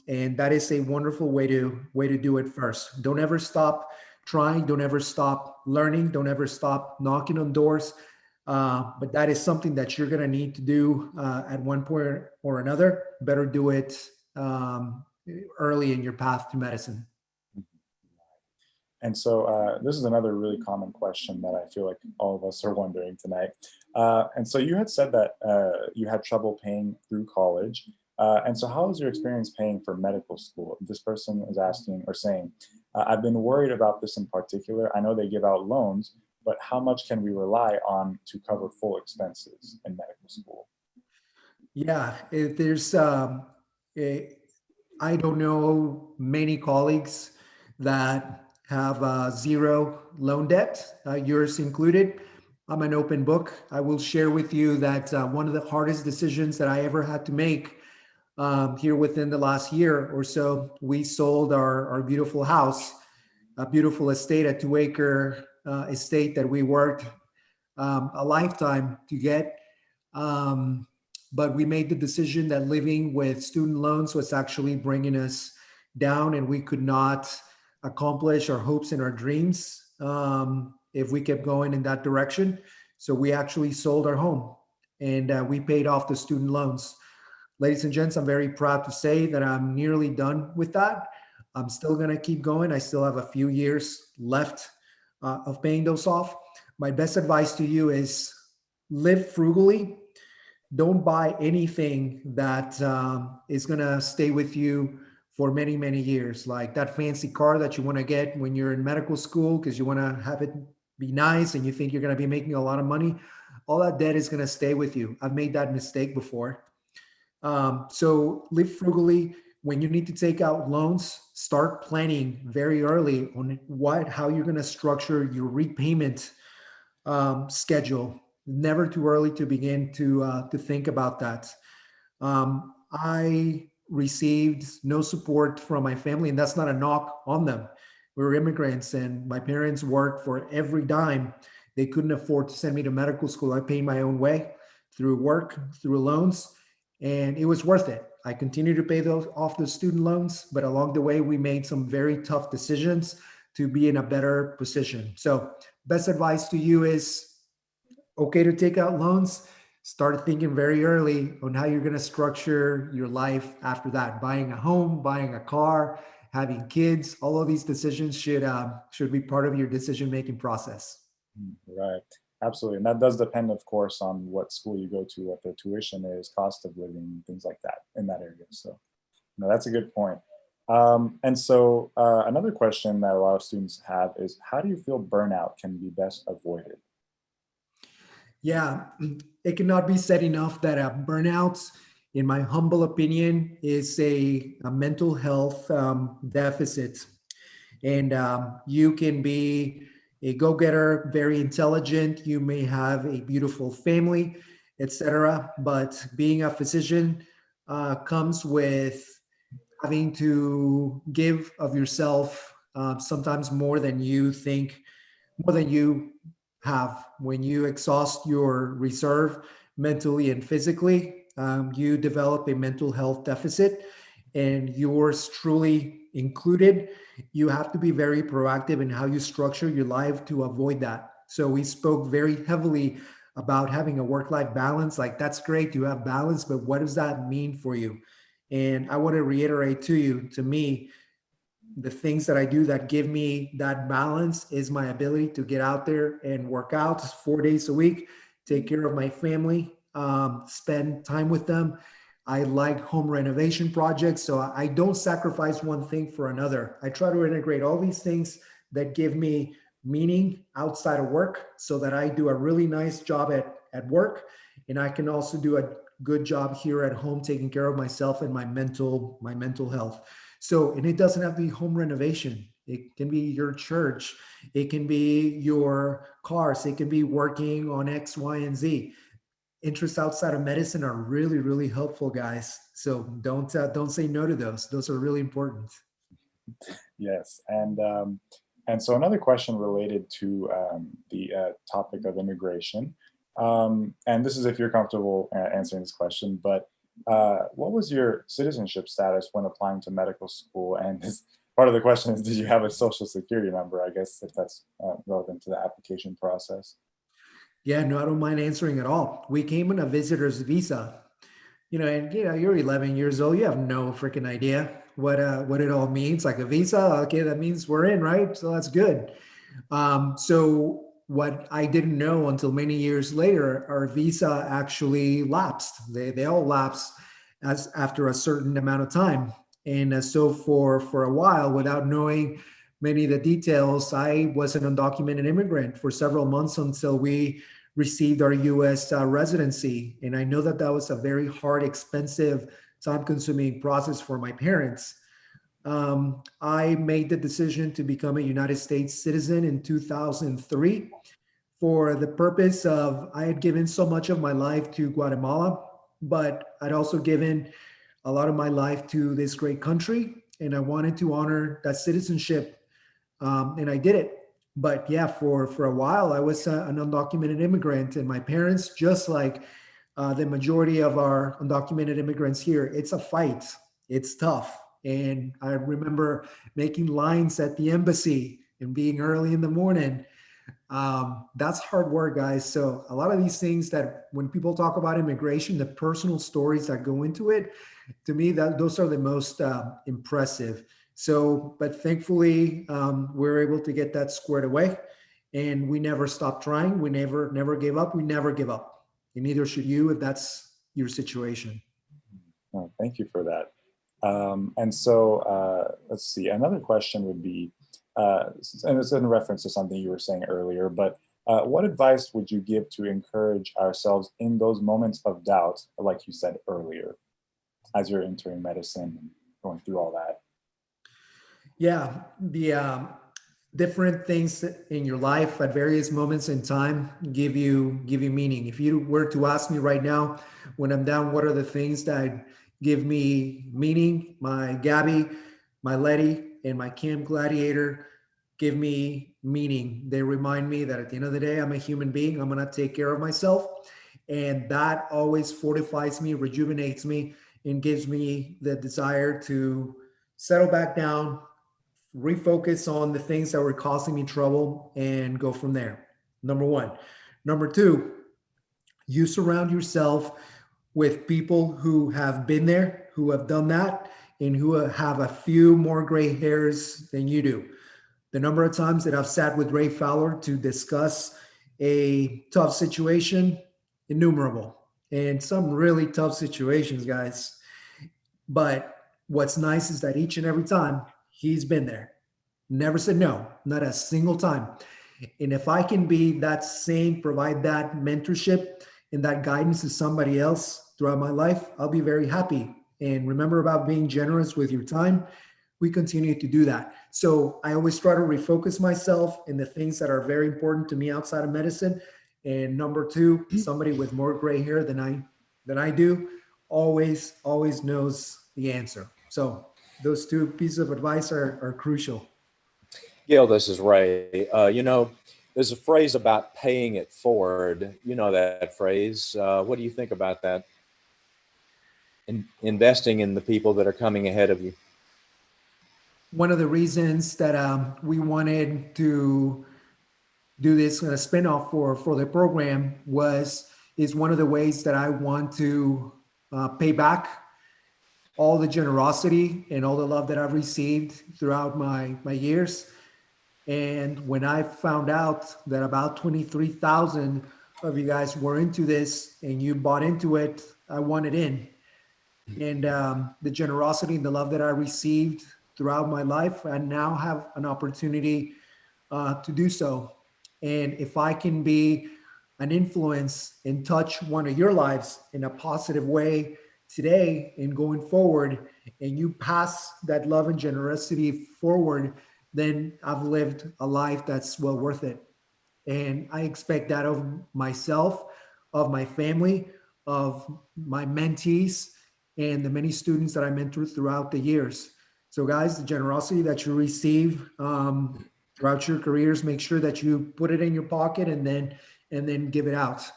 And that is a wonderful way to do it first. Don't ever stop trying. Don't ever stop learning. Don't ever stop knocking on doors. But that is something that you're going to need to do at one point or another. Better do it early in your path to medicine. And so this is another really common question that I feel like all of us are wondering tonight. And so you had said that you had trouble paying through college. And so how was your experience paying for medical school? This person is asking or saying, I've been worried about this in particular. I know they give out loans, but how much can we rely on to cover full expenses in medical school? Yeah, there's, I don't know many colleagues that have zero loan debt, yours included. I'm an open book. I will share with you that one of the hardest decisions that I ever had to make here within the last year or so, we sold our beautiful house, a beautiful estate, a 2-acre estate that we worked a lifetime to get. But we made the decision that living with student loans was actually bringing us down, and we could not accomplish our hopes and our dreams if we kept going in that direction. So we actually sold our home, and we paid off the student loans. Ladies and gents, I'm very proud to say that I'm nearly done with that. I'm still going to keep going. I still have a few years left of paying those off. My best advice to you is live frugally. Don't buy anything that is going to stay with you for many, many years. Like that fancy car that you want to get when you're in medical school because you want to have it be nice and you think you're going to be making a lot of money. All that debt is going to stay with you. I've made that mistake before. So live frugally. When you need to take out loans, start planning very early on how you're going to structure your repayment schedule. Never too early to begin to think about that. I received no support from my family, and that's not a knock on them. We were immigrants, and my parents worked for every dime. They couldn't afford to send me to medical school. I paid my own way through work, through loans, and it was worth it. I continued to pay those off the student loans, but along the way, we made some very tough decisions to be in a better position. So, best advice to you is okay to take out loans. Start thinking very early on how you're going to structure your life after that. Buying a home, buying a car, having kids, all of these decisions should be part of your decision-making process. Right. Absolutely. And that does depend, of course, on what school you go to, what the tuition is, cost of living, things like that in that area. So, no, that's a good point. And so another question that a lot of students have is, how do you feel burnout can be best avoided? Yeah, it cannot be said enough that burnout, in my humble opinion, is a mental health deficit. And you can be a go-getter, very intelligent, you may have a beautiful family, etc. But being a physician comes with having to give of yourself sometimes more than you think, more than you have. When you exhaust your reserve mentally and physically, you develop a mental health deficit, and yours truly included. You have to be very proactive in how you structure your life to avoid that. So we spoke very heavily about having a work-life balance. Like, that's great to have balance, but what does that mean for you? And I want to reiterate to you, to me, the things that I do that give me that balance is my ability to get out there and work out 4 days a week, take care of my family, spend time with them. I like home renovation projects, so I don't sacrifice one thing for another. I try to integrate all these things that give me meaning outside of work so that I do a really nice job at work, and I can also do a good job here at home taking care of myself and my mental health. So, and it doesn't have to be home renovation. It can be your church. It can be your cars. It can be working on X, Y, and Z. Interests outside of medicine are really, really helpful, guys. So don't say no to those. Those are really important. Yes. And so another question related to the topic of immigration. And this is if you're comfortable answering this question, but what was your citizenship status when applying to medical school? And this, part of the question is, did you have a social security number? I guess if that's relevant to the application process. Yeah, no, I don't mind answering at all. We came on a visitor's visa, and you're 11 years old. You have no freaking idea what it all means. Like a visa, okay, that means we're in, right? So that's good. So what I didn't know until many years later, our visa actually lapsed. They all lapse as after a certain amount of time. And so for a while, without knowing many of the details, I was an undocumented immigrant for several months until we received our U.S. Residency. And I know that that was a very hard, expensive, time-consuming process for my parents. I made the decision to become a United States citizen in 2003 for the purpose of, I had given so much of my life to Guatemala, but I'd also given a lot of my life to this great country, and I wanted to honor that citizenship, and I did it. But yeah, for a while, I was an undocumented immigrant, and my parents, just like the majority of our undocumented immigrants here, it's a fight. It's tough. And I remember making lines at the embassy and being early in the morning. That's hard work, guys. So a lot of these things that when people talk about immigration, the personal stories that go into it, to me, that those are the most impressive. So, but thankfully, we're able to get that squared away, and we never stopped trying. We never gave up. We never give up, and neither should you if that's your situation. Oh, thank you for that. And so let's see, another question would be, and it's in reference to something you were saying earlier, but what advice would you give to encourage ourselves in those moments of doubt, like you said earlier, as you're entering medicine and going through all that? Yeah, the different things in your life at various moments in time give you meaning. If you were to ask me right now, when I'm down, what are the things that give me meaning? My Gabby, my Letty, and my Cam Gladiator give me meaning. They remind me that at the end of the day, I'm a human being. I'm gonna take care of myself, and that always fortifies me, rejuvenates me, and gives me the desire to settle back down, refocus on the things that were causing me trouble, and go from there. Number one. Number two, you surround yourself with people who have been there, who have done that, and who have a few more gray hairs than you do. The number of times that I've sat with Ray Fowler to discuss a tough situation, innumerable, and some really tough situations, guys. But what's nice is that each and every time he's been there, never said no, not a single time. And if I can be that same, provide that mentorship and that guidance to somebody else throughout my life, I'll be very happy. And remember about being generous with your time. We continue to do that. So I always try to refocus myself in the things that are very important to me outside of medicine. And number two, somebody with more gray hair than I do always knows the answer. So those two pieces of advice are crucial. Gil, this is Ray. There's a phrase about paying it forward. You know that phrase. What do you think about that? Investing in the people that are coming ahead of you. One of the reasons that we wanted to do this spinoff for the program is one of the ways that I want to pay back all the generosity and all the love that I've received throughout my years. And when I found out that about 23,000 of you guys were into this and you bought into it, I wanted in. And the generosity and the love that I received throughout my life, I now have an opportunity to do so. And if I can be an influence and touch one of your lives in a positive way today and going forward, and you pass that love and generosity forward, then I've lived a life that's well worth it. And I expect that of myself, of my family, of my mentees, and the many students that I mentor throughout the years. So, guys, the generosity that you receive throughout your careers, make sure that you put it in your pocket and then give it out.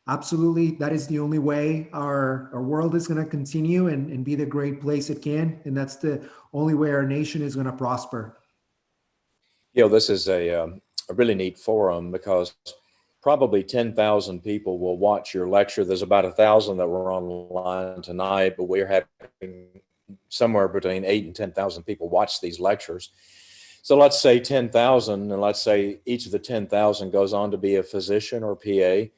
Absolutely, that is the only way our world is going to continue and be the great place it can, and that's the only way our nation is going to prosper. This is a really neat forum because probably 10,000 people will watch your lecture. There's about 1,000 that were online tonight, but we're having somewhere between 8 and 10,000 people watch these lectures. So let's say 10,000, and let's say each of the 10,000 goes on to be a physician or PA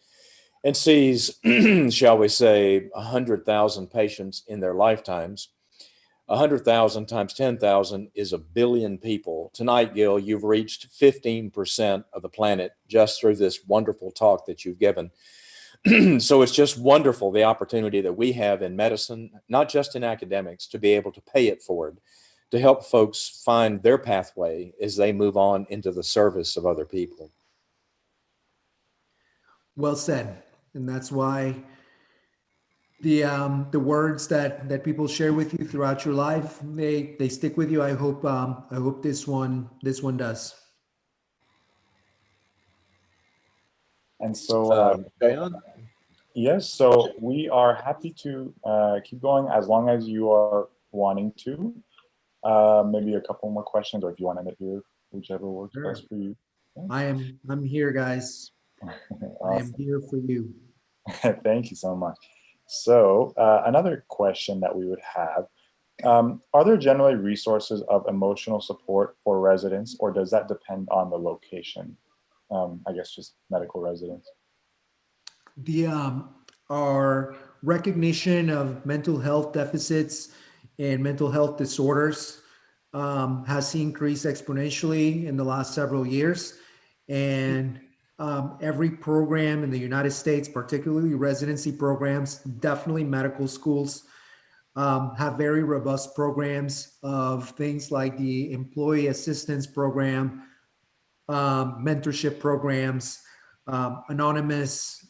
and sees, shall we say, 100,000 patients in their lifetimes. 100,000 times 10,000 is a billion people. Tonight, Gil, you've reached 15% of the planet just through this wonderful talk that you've given. So it's just wonderful, the opportunity that we have in medicine, not just in academics, to be able to pay it forward, to help folks find their pathway as they move on into the service of other people. Well said. And that's why the words that people share with you throughout your life, they stick with you. I hope this one does. And so, yes, so we are happy to keep going as long as you are wanting to. Maybe a couple more questions, or if you want to end it here, whichever works best for you. Yeah. I'm here, guys. Awesome. I am here for you. Thank you so much. So another question that we would have Are there generally resources of emotional support for residents, or does that depend on the location? I guess just medical residents. The our recognition of mental health deficits and mental health disorders has increased exponentially in the last several years, and every program in the United States, particularly residency programs, definitely medical schools, have very robust programs of things like the employee assistance program, mentorship programs, anonymous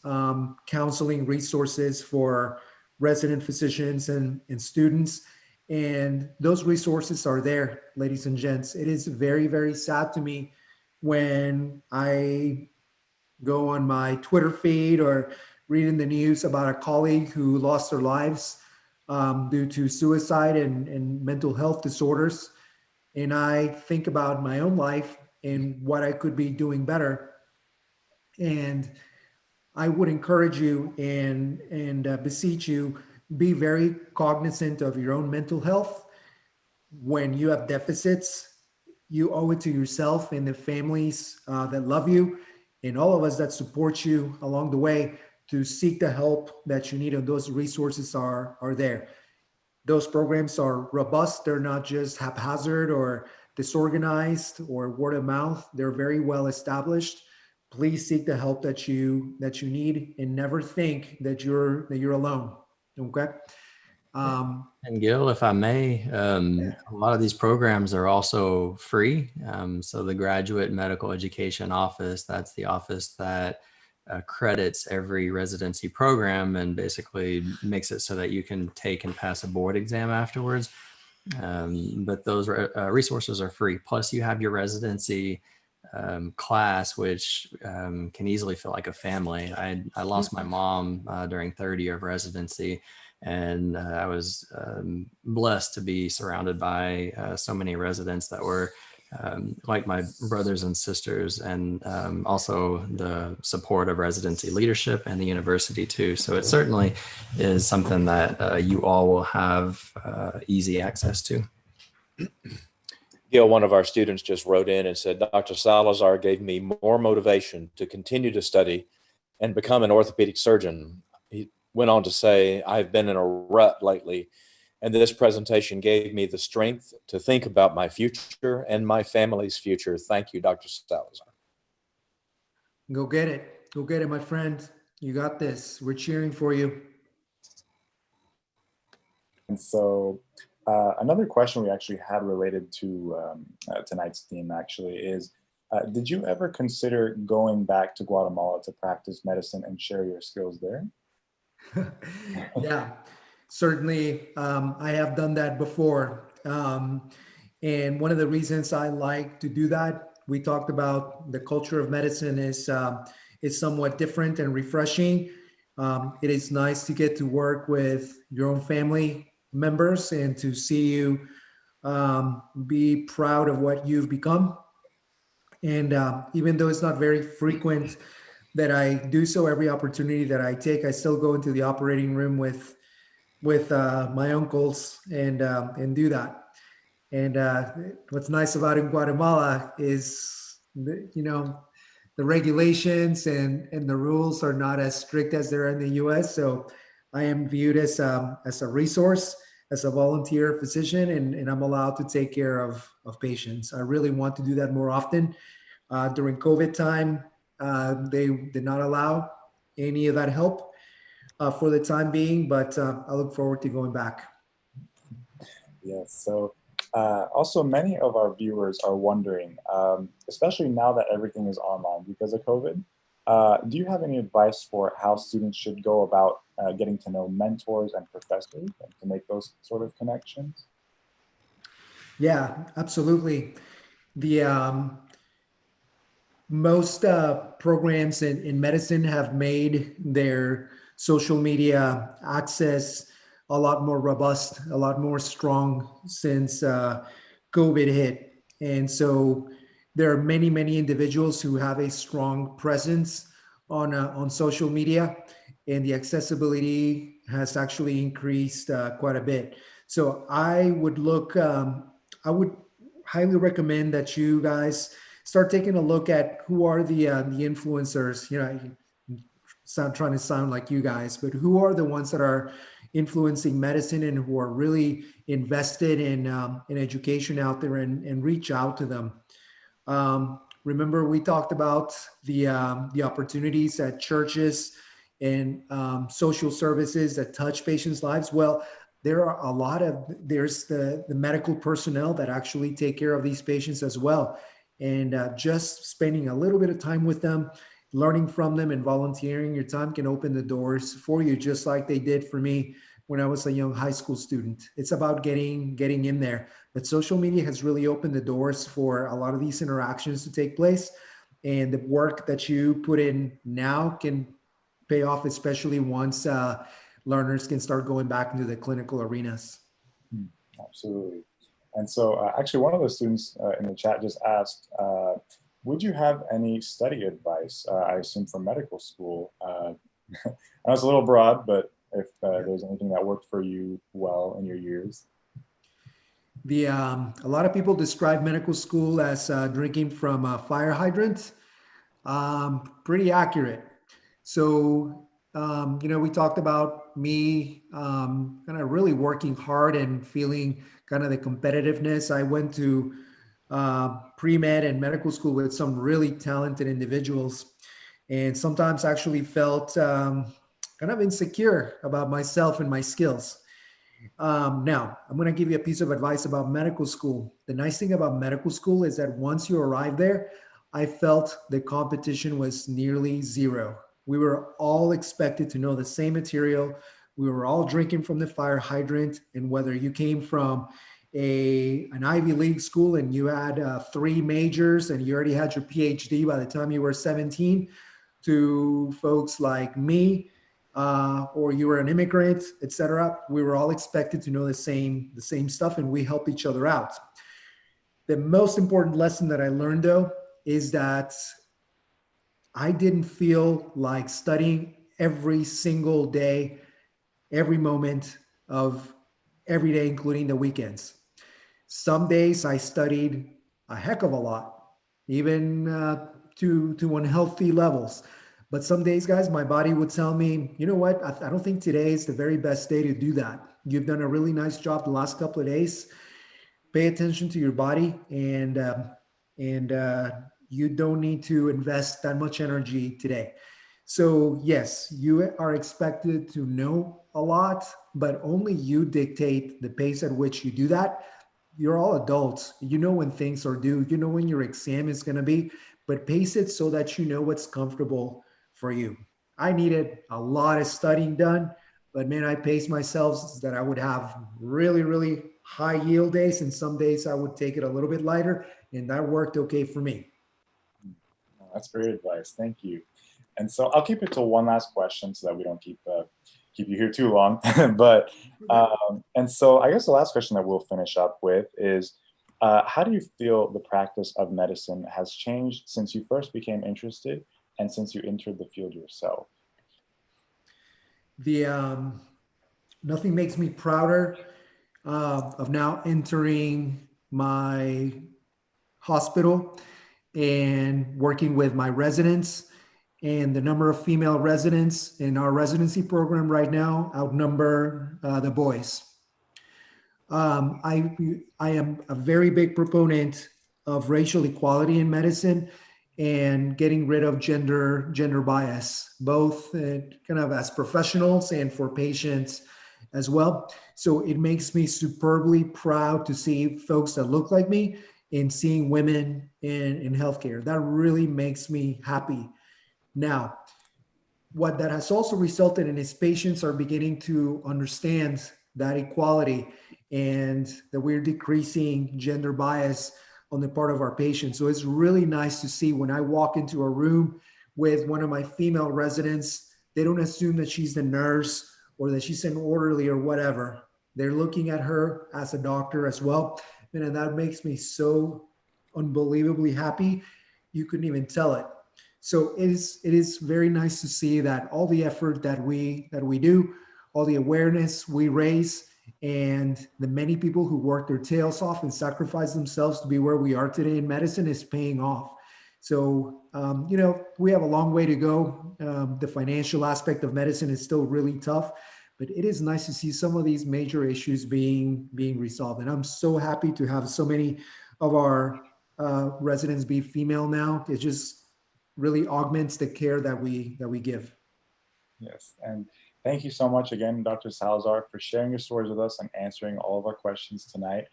counseling resources for resident physicians and students. And those resources are there, ladies and gents. It is very, very sad to me when I go on my Twitter feed or read in the news about a colleague who lost their lives due to suicide and mental health disorders. And I think about my own life and what I could be doing better. And I would encourage you and beseech you, be very cognizant of your own mental health. When you have deficits, you owe it to yourself and the families that love you and all of us that support you along the way to seek the help that you need, and those resources are there. Those programs are robust. They're not just haphazard or disorganized or word of mouth. They're very well established. Please seek the help that you need, and never think that you're alone. Okay. And Gil, if I may, a lot of these programs are also free. So the Graduate Medical Education Office, that's the office that credits every residency program and basically makes it so that you can take and pass a board exam afterwards. But those resources are free. Plus you have your residency class, which can easily feel like a family. I lost my mom during third year of residency, and I was blessed to be surrounded by so many residents that were like my brothers and sisters, and also the support of residency leadership and the university too. So it certainly is something that you all will have easy access to. Gil, one of our students just wrote in and said, Dr. Salazar gave me more motivation to continue to study and become an orthopedic surgeon. He went on to say, I've been in a rut lately, and this presentation gave me the strength to think about my future and my family's future. Thank you, Dr. Salazar. Go get it. Go get it, my friend. You got this. We're cheering for you. And so another question we actually had related to tonight's theme actually is, did you ever consider going back to Guatemala to practice medicine and share your skills there? Yeah, certainly. I have done that before. And one of the reasons I like to do that, we talked about the culture of medicine is somewhat different and refreshing. It is nice to get to work with your own family members and to see you be proud of what you've become. And even though it's not very frequent that I do so, every opportunity that I take, I still go into the operating room with my uncles and do that. And what's nice about in Guatemala is, the regulations and the rules are not as strict as they're in the U.S. So I am viewed as a resource, as a volunteer physician, and I'm allowed to take care of patients. I really want to do that more often. During COVID time, they did not allow any of that help for the time being, but I look forward to going back. Yes. So also many of our viewers are wondering, especially now that everything is online because of COVID, do you have any advice for how students should go about getting to know mentors and professors and to make those sort of connections? Yeah, absolutely. The most programs in medicine have made their social media access a lot more robust, a lot more strong since COVID hit. And so there are many, many individuals who have a strong presence on social media, and the accessibility has actually increased quite a bit. So I would look, I would highly recommend that you guys start taking a look at who are the influencers. You know, sound trying to sound like you guys, but who are the ones that are influencing medicine and who are really invested in education out there, and reach out to them. Remember, we talked about the opportunities at churches and social services that touch patients' lives. Well, there are a lot of, there's the medical personnel that actually take care of these patients as well. And just spending a little bit of time with them, learning from them and volunteering your time can open the doors for you, just like they did for me when I was a young high school student. It's about getting in there. But social media has really opened the doors for a lot of these interactions to take place. And the work that you put in now can pay off, especially once learners can start going back into the clinical arenas. Absolutely. And so actually one of the students in the chat just asked, would you have any study advice, I assume for medical school? I know it's a little broad, but if there's anything that worked for you well in your years. A lot of people describe medical school as drinking from a fire hydrant. Pretty accurate. So, you know, we talked about me kind of really working hard and feeling kind of the competitiveness. I went to pre-med and medical school with some really talented individuals, and sometimes actually felt kind of insecure about myself and my skills. Now, I'm going to give you a piece of advice about medical school. The nice thing about medical school is that once you arrive there, I felt the competition was nearly zero. We were all expected to know the same material. We were all drinking from the fire hydrant. And whether you came from an Ivy League school and you had 3 majors and you already had your PhD by the time you were 17, to folks like me, or you were an immigrant, etc., we were all expected to know the same stuff, and we help each other out. The most important lesson that I learned, though, is that I didn't feel like studying every single day, every moment of every day, including the weekends. Some days I studied a heck of a lot, even to unhealthy levels. But some days, guys, my body would tell me, you know what, I don't think today is the very best day to do that. You've done a really nice job the last couple of days. Pay attention to your body, and you don't need to invest that much energy today. So yes, you are expected to know a lot, but only you dictate the pace at which you do that. You're all adults. You know when things are due. You know when your exam is going to be, but pace it so that you know what's comfortable for you. I needed a lot of studying done, but man, I paced myself so that I would have really, really high yield days, and some days I would take it a little bit lighter, and that worked okay for me. That's great advice. Thank you. And so I'll keep it to one last question so that we don't keep you here too long. But and so I guess the last question that we'll finish up with is, how do you feel the practice of medicine has changed since you first became interested and since you entered the field yourself? Nothing makes me prouder of now entering my hospital and working with my residents, and the number of female residents in our residency program right now outnumber the boys. I am a very big proponent of racial equality in medicine and getting rid of gender bias, both kind of as professionals and for patients as well. So it makes me superbly proud to see folks that look like me and seeing women in healthcare. That really makes me happy. Now, what that has also resulted in is patients are beginning to understand that equality and that we're decreasing gender bias on the part of our patients. So it's really nice to see when I walk into a room with one of my female residents, they don't assume that she's the nurse or that she's an orderly or whatever. They're looking at her as a doctor as well. And that makes me so unbelievably happy. You couldn't even tell it. So it is very nice to see that all the effort that we do, all the awareness we raise And the many people who worked their tails off and sacrificed themselves to be where we are today in medicine is paying off. So, we have a long way to go. The financial aspect of medicine is still really tough, but it is nice to see some of these major issues being resolved. And I'm so happy to have so many of our residents be female now. It just really augments the care that we give. Yes, and thank you so much again, Dr. Salazar, for sharing your stories with us and answering all of our questions tonight.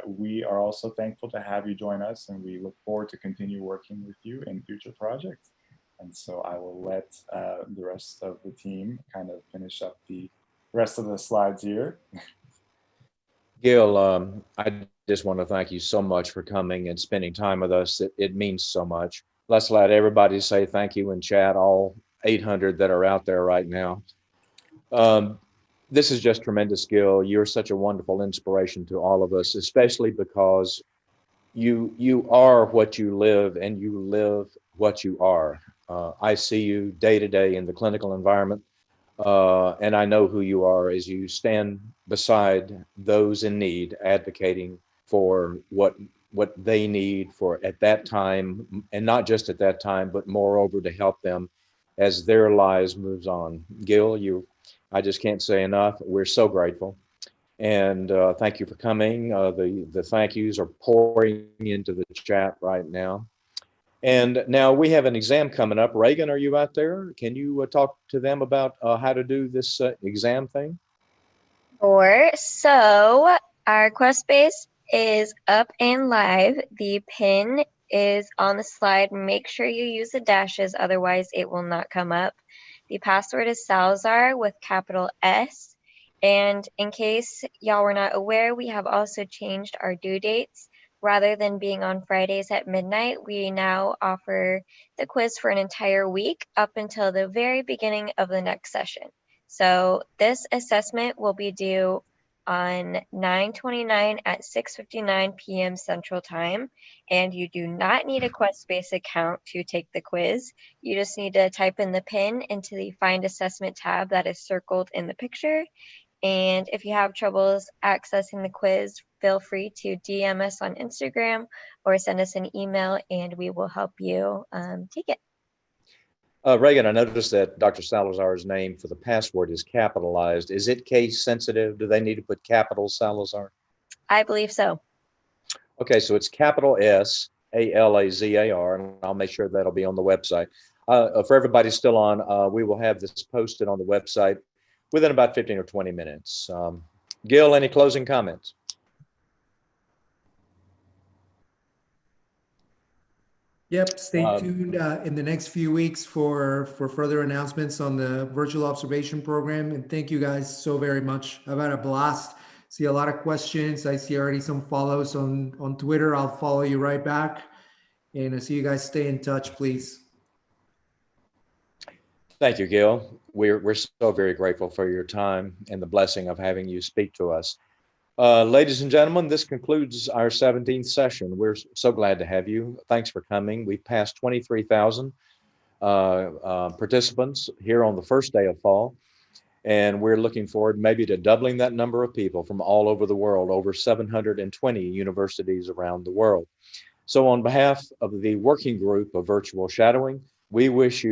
We are also thankful to have you join us, and we look forward to continue working with you in future projects. And so I will let the rest of the team kind of finish up the rest of the slides here. Gil, I just want to thank you so much for coming and spending time with us. It means so much. Let's let everybody say thank you in chat, all 800 that are out there right now. This is just tremendous, Gil. You're such a wonderful inspiration to all of us, especially because you are what you live, and you live what you are. I see you day to day in the clinical environment, and I know who you are as you stand beside those in need, advocating for what they need for at that time, and not just at that time, but moreover to help them as their lives moves on. Gil, I just can't say enough. We're so grateful. And thank you for coming. The thank yous are pouring into the chat right now. And now we have an exam coming up. Reagan, are you out there? Can you talk to them about how to do this exam thing? Sure. So our quest base is up and live. The pin is on the slide. Make sure you use the dashes, otherwise it will not come up. The password is Salazar with capital S. And in case y'all were not aware, we have also changed our due dates. Rather than being on Fridays at midnight, we now offer the quiz for an entire week up until the very beginning of the next session. So this assessment will be due on 9/29 at 6:59 p.m. Central Time, and you do not need a QuestBase account to take the quiz. You just need to type in the PIN into the Find Assessment tab that is circled in the picture. And if you have troubles accessing the quiz, feel free to DM us on Instagram or send us an email, and we will help you take it. Reagan, I noticed that Dr. Salazar's name for the password is capitalized. Is it case sensitive? Do they need to put capital Salazar? I believe so. Okay, so it's capital SALAZAR, and I'll make sure that'll be on the website. For everybody still on, we will have this posted on the website within about 15 or 20 minutes. Gil, any closing comments? Yep, stay tuned in the next few weeks for further announcements on the virtual observation program. And thank you guys so very much. I've had a blast. See a lot of questions. I see already some follows on Twitter. I'll follow you right back. And I see you guys stay in touch, please. Thank you, Gil. We're so very grateful for your time and the blessing of having you speak to us. Ladies and gentlemen, this concludes our 17th session. We're so glad to have you. Thanks for coming. We've passed 23,000 participants here on the first day of fall, and we're looking forward maybe to doubling that number of people from all over the world, over 720 universities around the world. So on behalf of the working group of virtual shadowing, we wish you